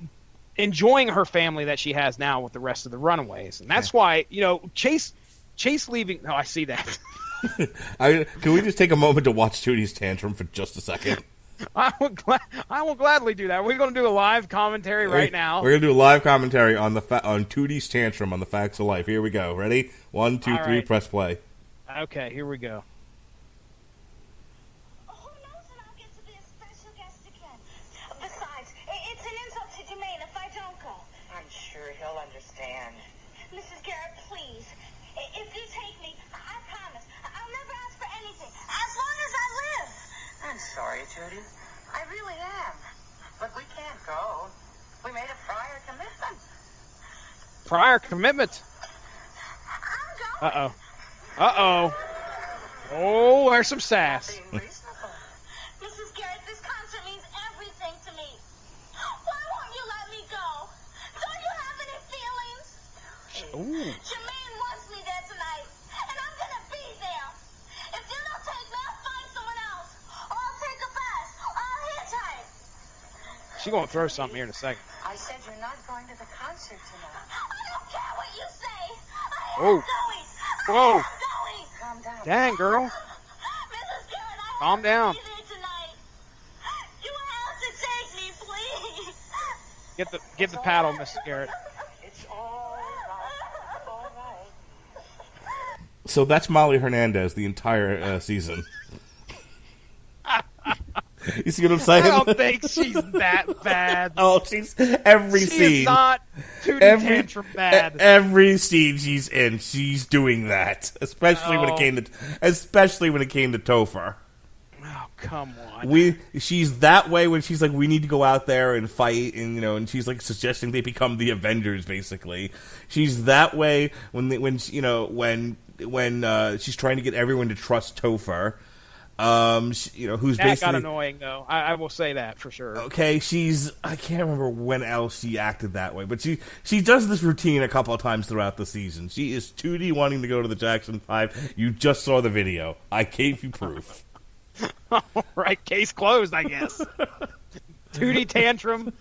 enjoying her family that she has now with the rest of the Runaways, and that's why Chase leaving. Oh, I see that. Can we just take a moment to watch Tootie's tantrum for just a second? I will gladly do that. We're going to do a live commentary right now. We're going to do a live commentary on on Tootie's tantrum on the Facts of Life. Here we go. Ready? 1, 2, 3. Right. Press play. Okay, here we go. Sorry, Judy. I really am. But we can't go. We made a prior commitment. Prior commitment? I'm going. Uh-oh. Oh, there's some sass. Mrs. Garrett, this concert means everything to me. Why won't you let me go? Don't you have any feelings? Ooh. Jermaine wants me there tonight, and I'm going to be there. If you don't take me, I'll find someone else. Or I'll take a bus. Or I'll hitchhike. She's going to throw something here in a second. I said you're not going to the concert tonight. I don't care what you say. I Oh. am going. Whoa. I am going. Calm down. Dang, girl. Mrs. Garrett, I Calm down. have to be there tonight. You have to take me, please. Get the paddle, Mrs. Garrett. It's all right. So that's Molly Hernandez the entire season. You see what I'm saying? I don't think she's that bad. Oh, she's every She scene. is not Tootie Tantrum bad. Every scene she's in, she's doing that. Especially when it came to Topher. Oh, come on. She's that way when she's like, we need to go out there and fight, and she's like suggesting they become the Avengers. Basically, she's that way when she's trying to get everyone to trust Topher. Who's that basically got annoying though. I will say that for sure. Okay, I can't remember when else she acted that way, but she does this routine a couple of times throughout the season. She is Tootie wanting to go to the Jackson 5. You just saw the video. I gave you proof. All right, case closed, I guess. Tootie Tantrum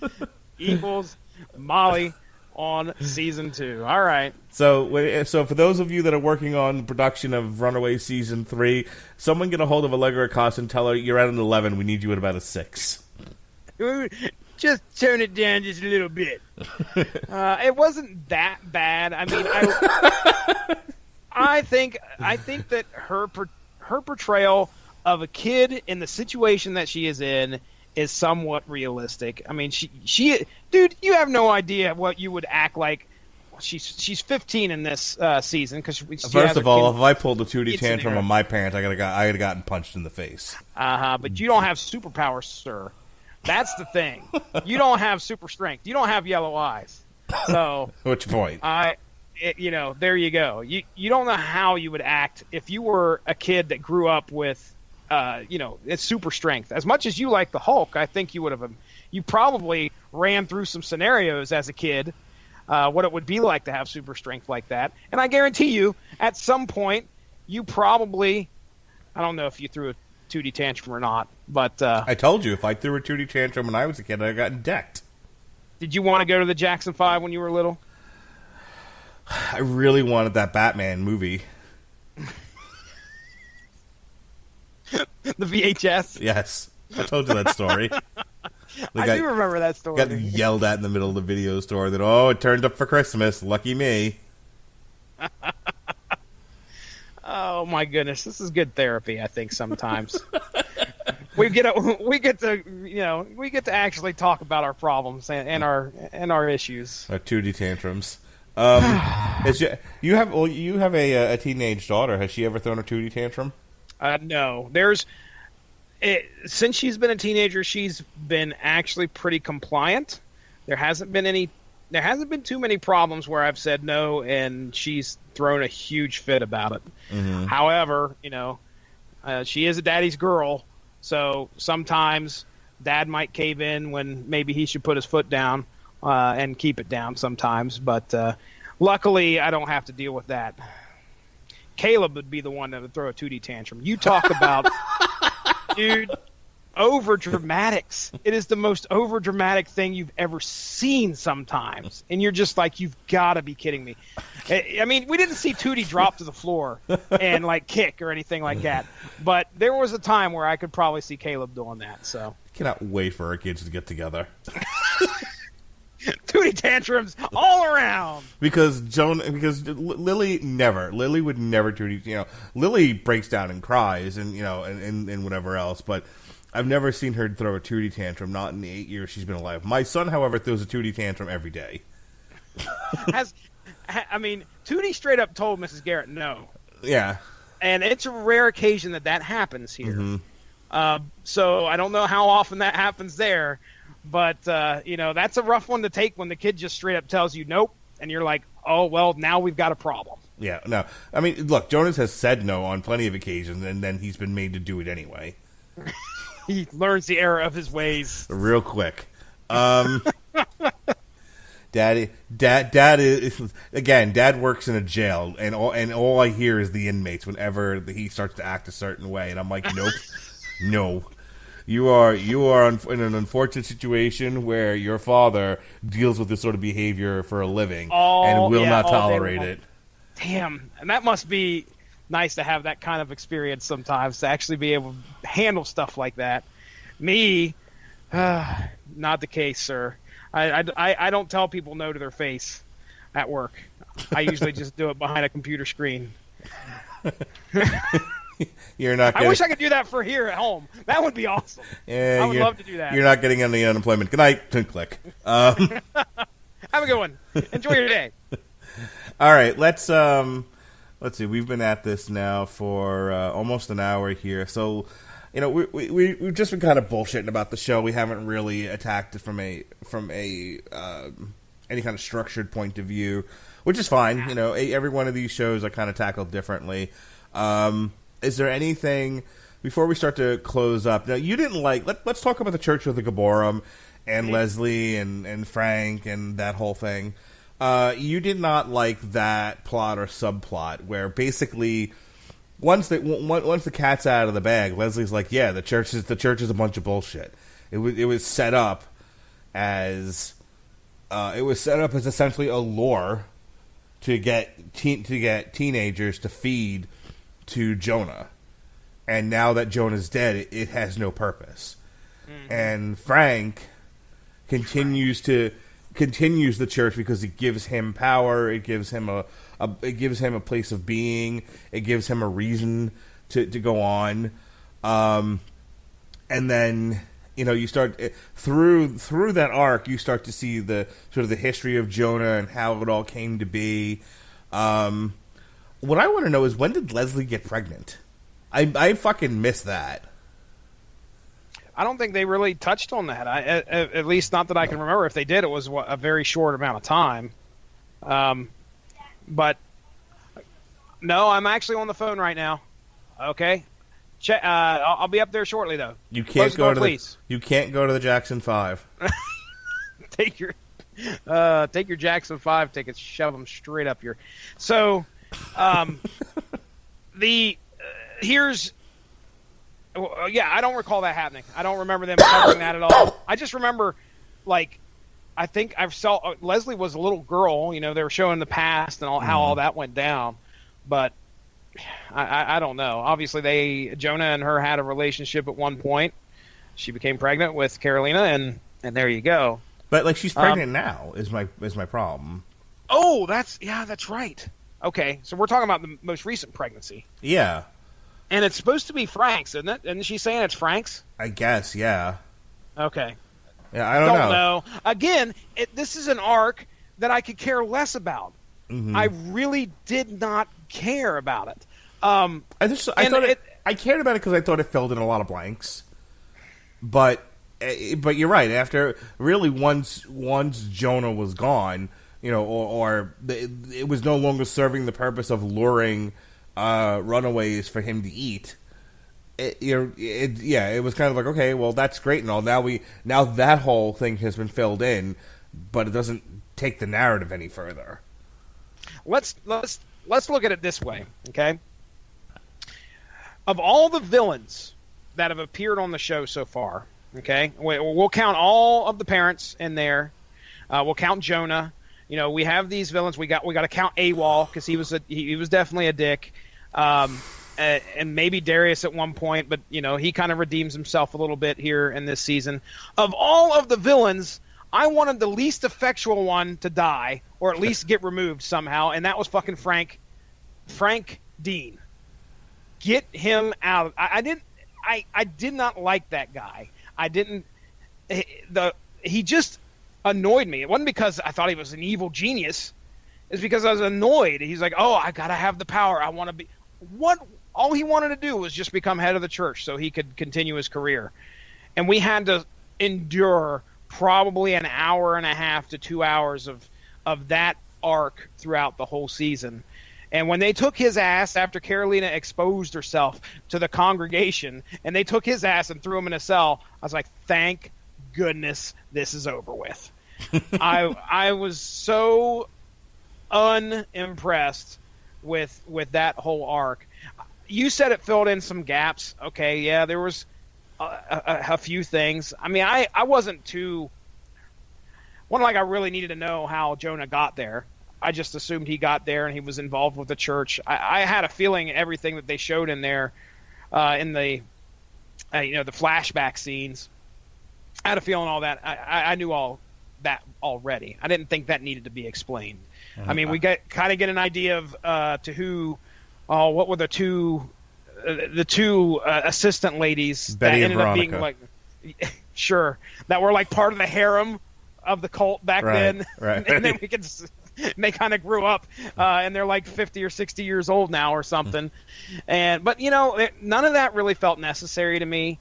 equals Molly on season 2. All right. So for those of you that are working on production of Runaways season 3, someone get a hold of Allegra Acosta and tell her you're at an 11. We need you at about a 6. Just turn it down just a little bit. It wasn't that bad. I mean, I think that her portrayal of a kid in the situation that she is in is somewhat realistic. I mean, dude, you have no idea what you would act like. She's 15 in this season because first of all, if I pulled a Tootie tantrum on my parents, I would have gotten punched in the face. But you don't have superpowers, sir. That's the thing. You don't have super strength. You don't have yellow eyes. So which point? There you go. You don't know how you would act if you were a kid that grew up with it's super strength. As much as you like the Hulk, I think you probably ran through some scenarios as a kid, what it would be like to have super strength like that. And I guarantee you, at some point, you probably, I don't know if you threw a Tootie tantrum or not, but I told you if I threw a Tootie tantrum when I was a kid, I got decked. Did you want to go to the Jackson 5 when you were little? I really wanted that Batman movie. The VHS? Yes. I told you that story. I do remember that story. Got yelled at in the middle of the video store that, it turned up for Christmas. Lucky me. Oh, my goodness. This is good therapy, I think, sometimes. we get to actually talk about our problems and our issues. Our Tootie tantrums. You have a teenage daughter. Has she ever thrown a Tootie tantrum? No. Since she's been a teenager, she's been actually pretty compliant. There hasn't been too many problems where I've said no and she's thrown a huge fit about it. Mm-hmm. However, she is a daddy's girl, so sometimes dad might cave in when maybe he should put his foot down and keep it down sometimes. But luckily, I don't have to deal with that. Caleb would be the one that would throw a Tootie tantrum. You talk about, dude, over dramatics. It is the most over dramatic thing you've ever seen sometimes. And you're just like, you've got to be kidding me. I mean, we didn't see Tootie drop to the floor and kick or anything like that. But there was a time where I could probably see Caleb doing that. So I cannot wait for our kids to get together. Tootie tantrums all around. Because Lily would never Tootie. Lily breaks down and cries and whatever else. But I've never seen her throw a Tootie tantrum. Not in the 8 years she's been alive. My son, however, throws a Tootie tantrum every day. Tootie straight up told Mrs. Garrett no. Yeah. And it's a rare occasion that happens here. Mm-hmm. So I don't know how often that happens there. But, that's a rough one to take when the kid just straight up tells you nope, and you're like, oh, well, now we've got a problem. Yeah, no. I mean, look, Jonas has said no on plenty of occasions, and then he's been made to do it anyway. He learns the error of his ways. Real quick. Dad works in a jail, and all I hear is the inmates whenever he starts to act a certain way, and I'm like, nope, no. You are in an unfortunate situation where your father deals with this sort of behavior for a living and will not tolerate it. Damn, and that must be nice to have that kind of experience sometimes, to actually be able to handle stuff like that. Me, not the case, sir. I don't tell people no to their face at work. I usually just do it behind a computer screen. You're not. I wish I could do that for here at home. That would be awesome. Yeah, I would love to do that. You're not getting any unemployment. Good night. Click. Have a good one. Enjoy your day. All right, let's see. We've been at this now for almost an hour here, so we've just been kind of bullshitting about the show. We haven't really attacked it from a any kind of structured point of view, which is fine. Every one of these shows are kind of tackled differently. Is there anything before we start to close up? Now, you didn't like. Let's talk about the Church of the Gaborum and Leslie and Frank and that whole thing. You did not like that plot or subplot where basically once the cat's out of the bag, Leslie's like, yeah, the church is a bunch of bullshit. It was set up as essentially a lure to get teenagers to feed to Jonah, and now that Jonah's dead, it has no purpose. Mm-hmm. And Frank continues the church because it gives him power. It gives him a place of being. It gives him a reason to go on. And then you start through that arc. You start to see the sort of the history of Jonah and how it all came to be. What I want to know is, when did Leslie get pregnant? I fucking missed that. I don't think they really touched on that. At least not that I can remember. If they did, it was a very short amount of time. But no, I'm actually on the phone right now. Okay, I'll be up there shortly, though. You can't go to the Jackson 5. Take your Jackson 5 tickets, shove them straight up your. So, here's. Yeah, I don't recall that happening. I don't remember them covering that at all. I just remember, I think I saw Leslie was a little girl. They were showing the past and how all that went down. But I don't know. Obviously, Jonah and her had a relationship at one point. She became pregnant with Carolina, and there you go. But she's pregnant now is my problem. Oh, that's right. Okay, so we're talking about the most recent pregnancy. Yeah. And it's supposed to be Frank's, isn't it? Isn't she saying it's Frank's? I guess, yeah. Okay. Yeah, I don't know. Again, this is an arc that I could care less about. Mm-hmm. I really did not care about it. I cared about it because I thought it filled in a lot of blanks. But you're right. After really once Jonah was gone, or it was no longer serving the purpose of luring runaways for him to eat. It was kind of like, okay, well, that's great and all. Now that whole thing has been filled in, but it doesn't take the narrative any further. Let's look at it this way, okay? Of all the villains that have appeared on the show so far, okay, we'll count all of the parents in there. We'll count Jonah. We have these villains. We got to count AWOL because he was definitely a dick. And maybe Darius at one point, but he kind of redeems himself a little bit here in this season. Of all of the villains, I wanted the least effectual one to die, or at least get removed somehow, and that was fucking Frank Dean. Get him out. I did not like that guy. He just annoyed me. It wasn't because I thought he was an evil genius. It's because I was annoyed. He's like, oh, I gotta have the power. I want to be. What? All he wanted to do was just become head of the church so he could continue his career. And we had to endure probably an hour and a half to 2 hours of that arc throughout the whole season. And when they took his ass after Carolina exposed herself to the congregation, and they took his ass and threw him in a cell, I was like, thank goodness this is over with. I was so unimpressed with that whole arc. You said it filled in some gaps. Okay, yeah, there was a few things. I mean, I wasn't I really needed to know how Jonah got there. I just assumed he got there and he was involved with the church. I had a feeling everything that they showed in there, in the the flashback scenes, I had a feeling all that. I knew all that already. I didn't think that needed to be explained. I mean, we kind of get an idea of what were the two the two assistant ladies Betty that and ended up being Veronica. like, sure, that were like part of the harem of the cult back then. Right. And then they kind of grew up, and they're like 50 or 60 years old now or something. But none of that really felt necessary to me.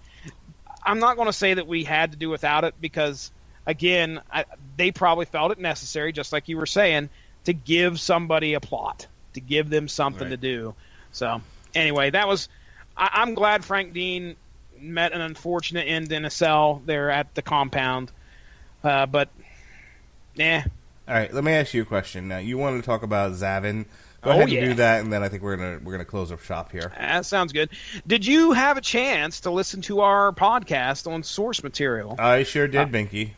I'm not going to say that we had to do without it because, again, they probably felt it necessary, just like you were saying, to give somebody a plot, to give them something to do. So anyway, I'm glad Frank Dean met an unfortunate end in a cell there at the compound. But, yeah. All right, let me ask you a question. Now, you wanted to talk about Zavin. Go ahead and do that, and then I think we're gonna close up shop here. That sounds good. Did you have a chance to listen to our podcast on source material? I sure did, Binky.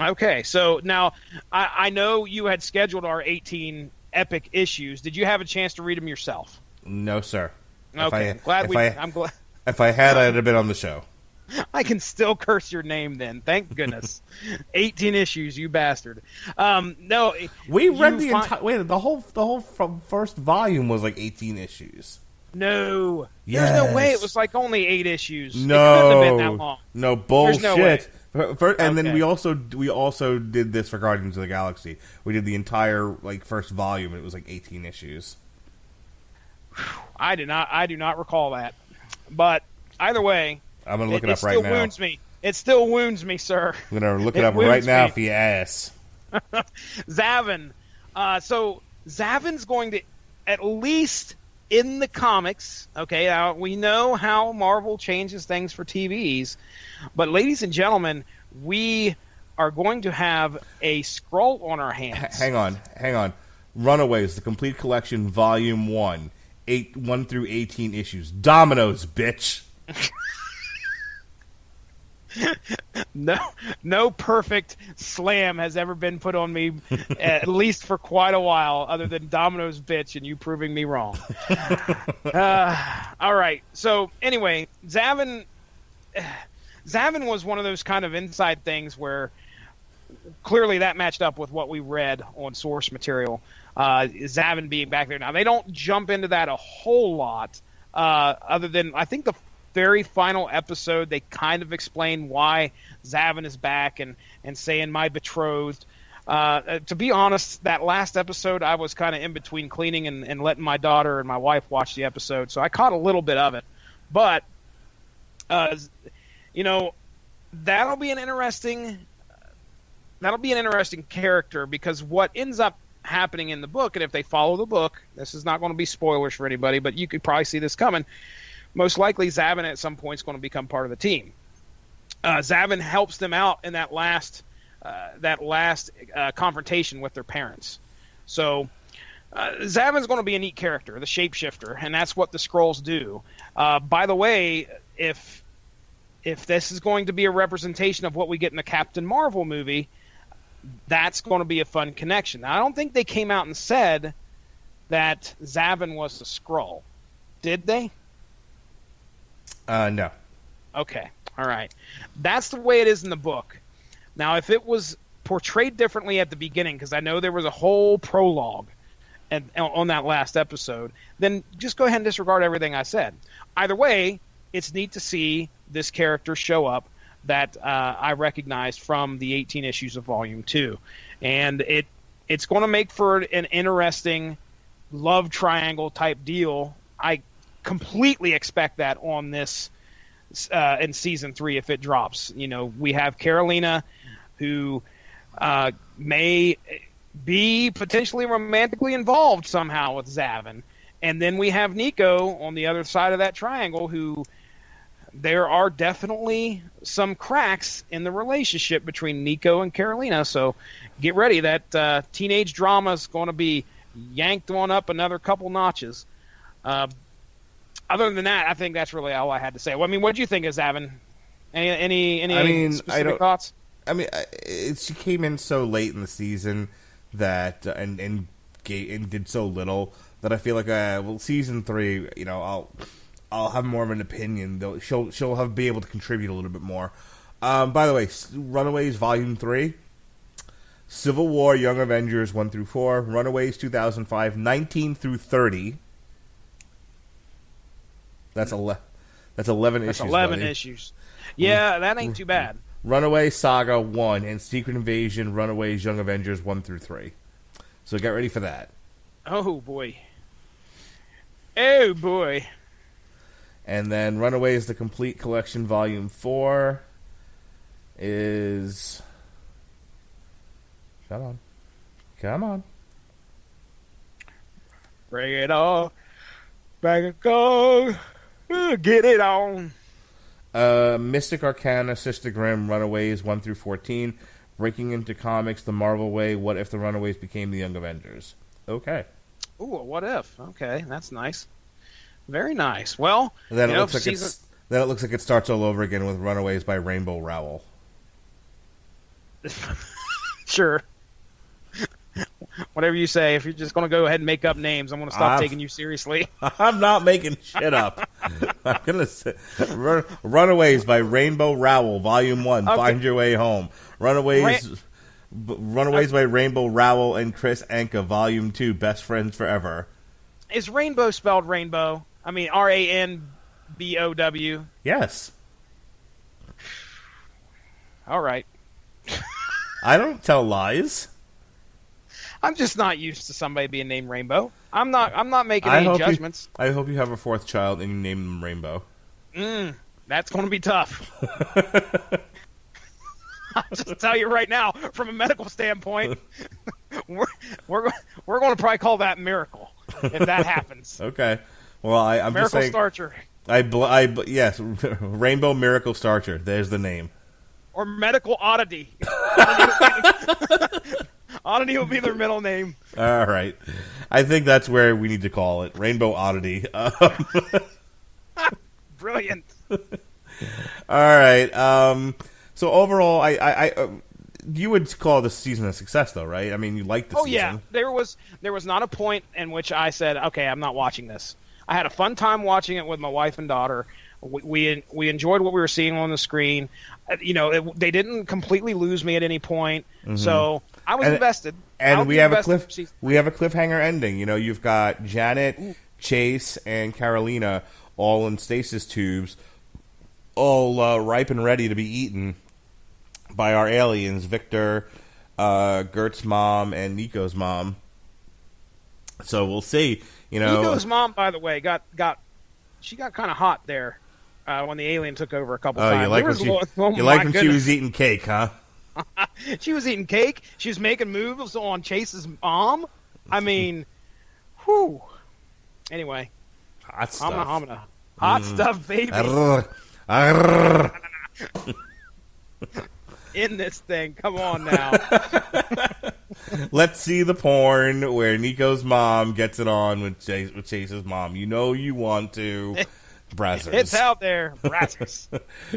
Okay, so now I know you had scheduled our 18 epic issues. Did you have a chance to read them yourself? No, sir. Okay, I'm glad. If I had, I'd have been on the show. I can still curse your name then. Thank goodness. 18 issues, you bastard. No, we read the entire. Wait, the whole from first volume was like 18 issues. No, yes. There's no way it was like only 8 issues. No, it couldn't have been that long. No bullshit. No way. And then we also did this for Guardians of the Galaxy. We did the entire first volume, and it was like 18 issues. I do not recall that. But either way, I'm gonna look it up right now. It still wounds me. It still wounds me, sir. I'm gonna look it up right now for your ass. Zavin. So Zavin's going to, at least in the comics, okay, now we know how Marvel changes things for TVs, but ladies and gentlemen, we are going to have a scroll on our hands. Hang on. Runaways, the complete collection, volume 1, 1 through 18 issues. Dominoes, bitch. No perfect slam has ever been put on me, at least for quite a while, other than Domino's bitch and you proving me wrong. All right. So anyway, Zavin was one of those kind of inside things where clearly that matched up with what we read on source material. Zavin being back there. Now, they don't jump into that a whole lot, other than I think the very final episode, they kind of explain why Zavin is back and saying my betrothed. To be honest, that last episode, I was kind of in between cleaning and letting my daughter and my wife watch the episode, so I caught a little bit of it. But, that'll be an interesting character, because what ends up happening in the book, and if they follow the book, this is not going to be spoilers for anybody, but you could probably see this coming. Most likely, Zavin at some point is going to become part of the team. Zavin helps them out in that last confrontation with their parents. So Zavin's going to be a neat character, the shapeshifter, and that's what the Skrulls do. By the way, if this is going to be a representation of what we get in the Captain Marvel movie, that's going to be a fun connection. Now, I don't think they came out and said that Zavin was the Skrull. Did they? No. Okay. All right. That's the way it is in the book. Now, if it was portrayed differently at the beginning, because I know there was a whole prologue on that last episode, then just go ahead and disregard everything I said. Either way, it's neat to see this character show up that I recognized from the 18 issues of Volume 2. And it's going to make for an interesting love triangle type deal. I completely expect that on this in Season 3 if it drops. We have Carolina, who may be potentially romantically involved somehow with Zavin. And then we have Nico on the other side of that triangle, who there are definitely some cracks in the relationship between Nico and Carolina. So get ready. That teenage drama is going to be yanked on up another couple notches. Other than that, I think that's really all I had to say. Well, I mean, what do you think of Zavin? Any specific thoughts? I mean, she came in so late in the season that and did so little that I feel like Season 3, I'll have more of an opinion. Though she'll be able to contribute a little bit more. By the way, Runaways Volume 3, Civil War, Young Avengers 1 through 4, Runaways 2005 19 through 30. That's 11 That's issues. 11 buddy. issues. Yeah, that ain't too bad. Runaway Saga 1 and Secret Invasion Runaways Young Avengers 1 through 3. So get ready for that. Oh, boy. Oh, boy. And then Runaways The Complete Collection Volume 4 is... Come on. Bring it on. Back and go. Get it on. Mystic Arcana, Sister Grimm, Runaways 1 through 14. Breaking into Comics the Marvel Way. What if the Runaways became the Young Avengers? Okay. Ooh, what if? Okay, that's nice. Very nice. Well, And then it looks like it starts all over again with Runaways by Rainbow Rowell. Sure. Whatever you say. If you're just going to go ahead and make up names, I'm going to stop taking you seriously. I'm not making shit up. I'm gonna say Runaways by Rainbow Rowell, Volume 1. Okay. Find Your Way Home. Runaways by Rainbow Rowell and Chris Anka, Volume 2. Best Friends Forever. Is rainbow spelled rainbow? I mean RANBOW. Yes. All right. I don't tell lies. I'm just not used to somebody being named Rainbow. I'm not making any judgments. I hope you have a fourth child and you name them Rainbow. That's going to be tough. I'll just tell you right now, from a medical standpoint, we're going to probably call that Miracle if that happens. Okay. Well, I'm Miracle just saying. Starcher. Yes, Rainbow Miracle Starcher. There's the name. Or Medical Oddity. Oddity will be their middle name. All right. I think that's where we need to call it. Rainbow Oddity. Brilliant. All right. So overall, you would call this season a success, though, right? I mean, you liked the season. Oh, yeah. There was not a point in which I said, okay, I'm not watching this. I had a fun time watching it with my wife and daughter. We enjoyed what we were seeing on the screen. They didn't completely lose me at any point. Mm-hmm. So I was invested. And we have a cliffhanger ending. You've got Janet, Chase, and Carolina all in stasis tubes, all ripe and ready to be eaten by our aliens, Victor, Gert's mom, and Nico's mom. So we'll see. Nico's mom, by the way, got kind of hot there when the alien took over a couple times. You like when she was eating cake, huh? She was eating cake. She was making moves on Chase's mom. I mean, whew. Anyway. Hot stuff. Hot stuff, baby. In this thing. Come on now. Let's see the porn where Nico's mom gets it on with Chase's mom. You want to. Brazzers. It's out there. Brazzers.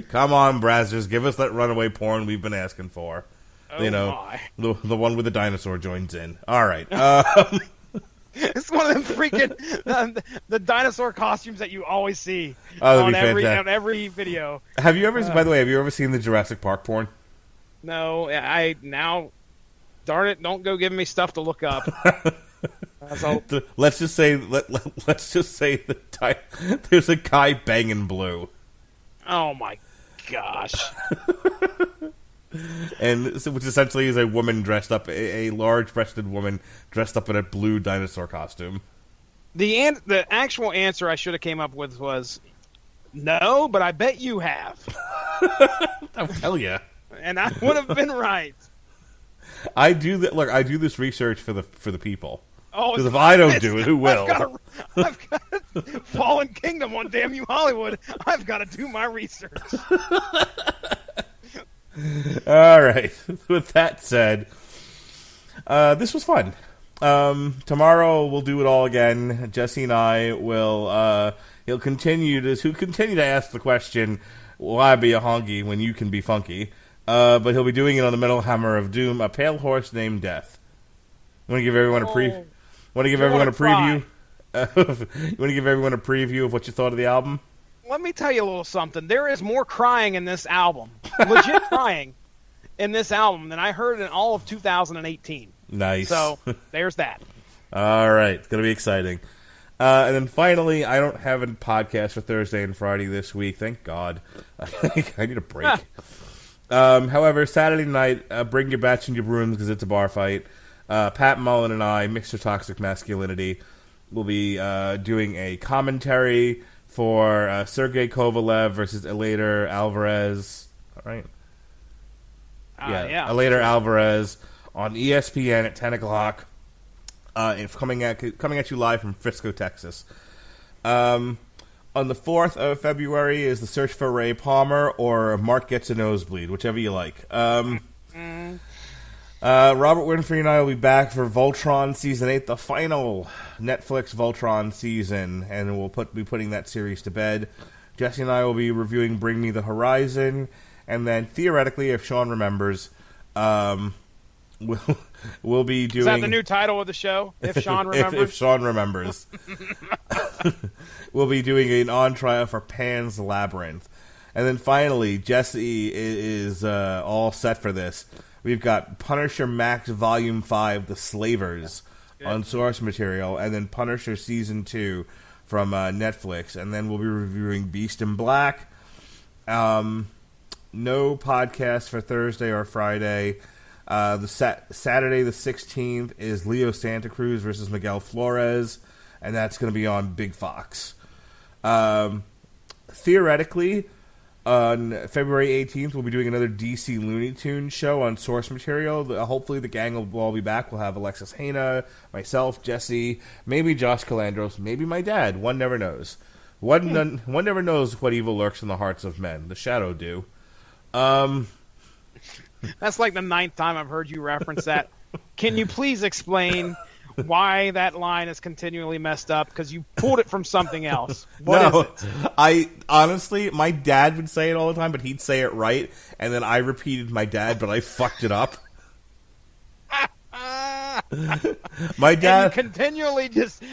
Come on, Brazzers. Give us that runaway porn we've been asking for. Oh my. The one with the dinosaur joins in. All right. It's one of them freaking the dinosaur costumes that you always see on every video. Have you ever, by the way, have you ever seen the Jurassic Park porn? No, darn it, don't go giving me stuff to look up. Let's just say there's a guy banging Blue. Oh my gosh. And which essentially is a woman dressed up, a large-breasted woman dressed up in a blue dinosaur costume. The actual answer I should have came up with was no, but I bet you have. I'll tell you. And I would have been right. I do that. Look, I do this research for the people. Oh, because if I don't do it, who will? I've got Fallen Kingdom on Damn You Hollywood. I've got to do my research. All right. With that said, this was fun. Tomorrow we'll do it all again. Jesse and I will. He'll continue to ask the question, "Why be a honky when you can be funky?" But he'll be doing it on the Metal Hammer of Doom, a pale horse named Death. Want to give everyone a preview? Want to give everyone a preview? You want to give everyone a preview of what you thought of the album? Let me tell you a little something. There is more crying in this album, legit crying in this album than I heard in all of 2018. Nice. So there's that. All right, it's gonna be exciting. And then finally, I don't have a podcast for Thursday and Friday this week. Thank God. I need a break. However, Saturday night, bring your bats and your brooms because it's a bar fight. Pat Mullen and I, Mixer Toxic Masculinity, will be doing a commentary for Sergey Kovalev versus Elater Alvarez. All right. Yeah. Elater Alvarez on ESPN at 10 o'clock. Coming at you live from Frisco, Texas. On the 4th of February is The Search for Ray Palmer or Mark Gets a Nosebleed, whichever you like. Robert Winfrey and I will be back for Voltron Season 8, the final Netflix Voltron season, and we'll be putting that series to bed. Jesse and I will be reviewing Bring Me the Horizon, and then theoretically, if Sean remembers, we'll be doing... Is that the new title of the show? If Sean remembers? if Sean remembers. We'll be doing an on-trial for Pan's Labyrinth. And then finally, Jesse is all set for this. We've got Punisher Max Volume 5, The Slavers, on source material, and then Punisher Season 2 from Netflix. And then we'll be reviewing Beast in Black. No podcast for Thursday or Friday. Saturday the 16th is Leo Santa Cruz versus Miguel Flores, and that's going to be on Big Fox. Theoretically, on February 18th, we'll be doing another DC Looney Tunes show on source material. Hopefully the gang will all be back. We'll have Alexis Hana, myself, Jesse, maybe Josh Calandros, maybe my dad. One never knows. One never knows what evil lurks in the hearts of men. The Shadow do. That's like the 9th time I've heard you reference that. Can you please explain why that line is continually messed up? Because you pulled it from something else. What is it? I honestly, my dad would say it all the time, but he'd say it right, and then I repeated my dad, but I fucked it up. My dad... And you continually just...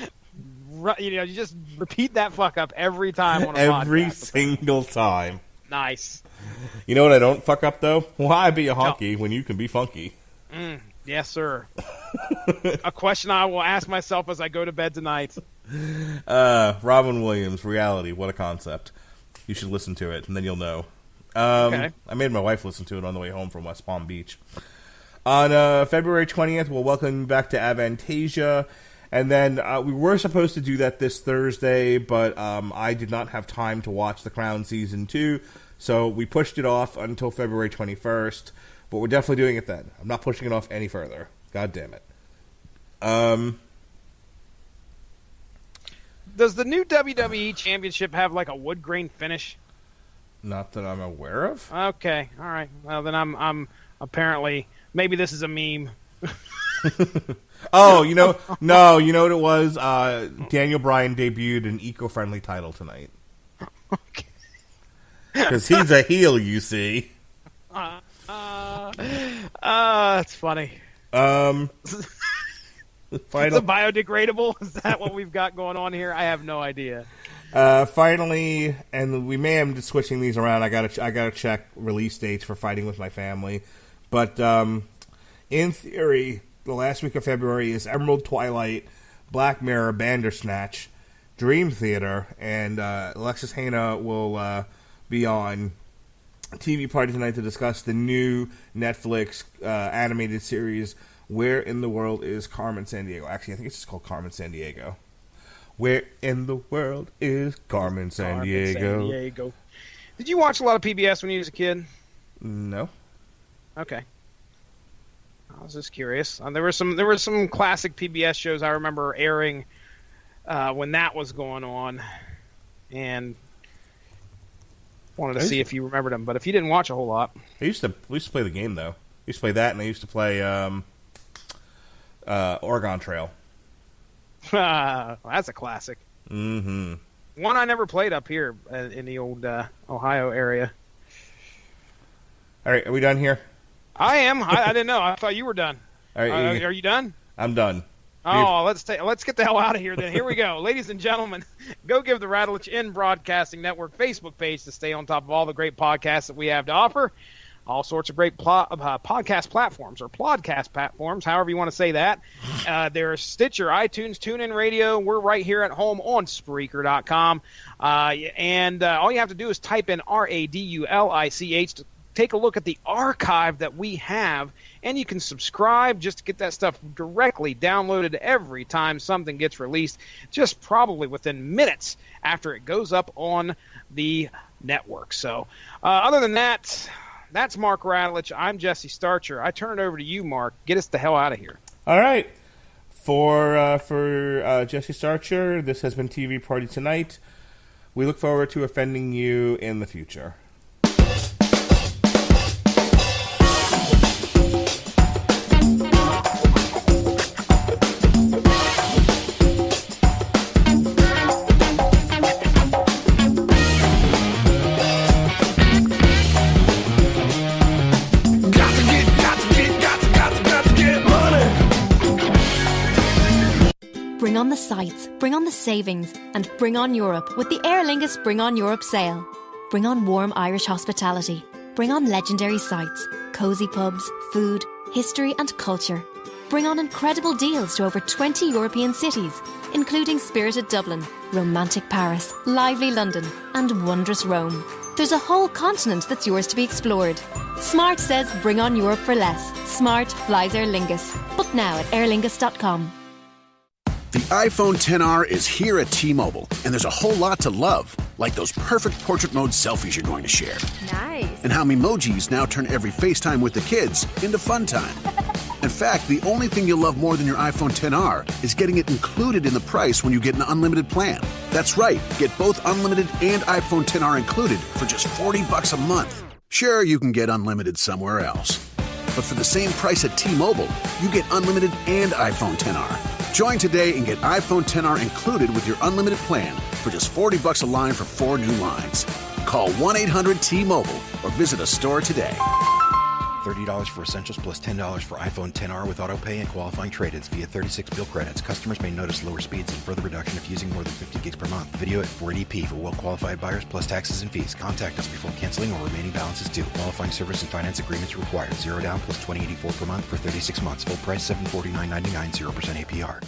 you just repeat that fuck up every time on a podcast. Every single time. Nice. You know what I don't fuck up, though? Why be a honky when you can be funky? Yes, sir. A question I will ask myself as I go to bed tonight. Robin Williams, Reality, what a concept. You should listen to it, and then you'll know. Okay. I made my wife listen to it on the way home from West Palm Beach. On February 20th, we'll welcome you back to Avantasia. And then we were supposed to do that this Thursday, but I did not have time to watch The Crown Season 2, so we pushed it off until February 21st, but we're definitely doing it then. I'm not pushing it off any further. God damn it. Does the new WWE Championship have like a wood grain finish? Not that I'm aware of. Okay, all right. Well, then I'm apparently... Maybe this is a meme. Oh, you know what it was? Daniel Bryan debuted an eco-friendly title tonight. Okay. Because he's a heel, you see. That's funny. It's a biodegradable? Is that what we've got going on here? I have no idea. Finally, and we may have just switching these around. I gotta check release dates for Fighting with My Family, but in theory, the last week of February is Emerald Twilight, Black Mirror, Bandersnatch, Dream Theater, and Alexis Hana will be on TV Party tonight to discuss the new Netflix animated series, Where in the World is Carmen Sandiego? Actually, I think it's just called Carmen Sandiego. Where in the world is Carmen Sandiego? Did you watch a lot of PBS when you was a kid? No. Okay. I was just curious. There were some classic PBS shows I remember airing when that was going on, and wanted to see if you remembered them. But if you didn't watch a whole lot, We used to play the game though. We used to play that, and I used to play Oregon Trail. That's a classic. Mm-hmm. One I never played up here in the old Ohio area. All right, are we done here? I am. I didn't know. I thought you were done. All right, are you done? I'm done. Oh, let's get the hell out of here then. Here we go. Ladies and gentlemen, go give the Radulich in Broadcasting Network Facebook page to stay on top of all the great podcasts that we have to offer. all sorts of great podcast platforms or plodcast platforms, however you want to say that. There's Stitcher, iTunes, TuneIn Radio. We're right here at home on Spreaker.com. And all you have to do is type in Radulich to take a look at the archive that we have, and you can subscribe just to get that stuff directly downloaded every time something gets released, just probably within minutes after it goes up on the network. So other than that, that's Mark Radulich. I'm Jesse Starcher. I turn it over to you, Mark. Get us the hell out of here. All right. For Jesse Starcher, this has been TV Party Tonight. We look forward to offending you in the future. Bring on the sights, bring on the savings, and bring on Europe with the Aer Lingus Bring on Europe sale. Bring on warm Irish hospitality. Bring on legendary sights, cosy pubs, food, history and culture. Bring on incredible deals to over 20 European cities, including spirited Dublin, romantic Paris, lively London, and wondrous Rome. There's a whole continent that's yours to be explored. Smart says bring on Europe for less. Smart flies Aer Lingus. Book now at airlingus.com. The iPhone XR is here at T-Mobile, and there's a whole lot to love, like those perfect portrait mode selfies you're going to share. Nice. And how Memojis now turn every FaceTime with the kids into fun time. In fact, the only thing you'll love more than your iPhone XR is getting it included in the price when you get an unlimited plan. That's right, get both unlimited and iPhone XR included for just $40 a month. Sure, you can get unlimited somewhere else, but for the same price at T-Mobile, you get unlimited and iPhone XR. Join today and get iPhone XR included with your unlimited plan for just $40 a line for 4 new lines. Call 1-800-T-Mobile or visit a store today. $30 for Essentials plus $10 for iPhone XR with autopay and qualifying trade-ins via 36 bill credits. Customers may notice lower speeds and further reduction if using more than 50 gigs per month. Video at 480p for well-qualified buyers plus taxes and fees. Contact us before canceling or remaining balances due. Qualifying service and finance agreements required. 0 down plus $20.84 per month for 36 months. Full price $749.99, 0% APR.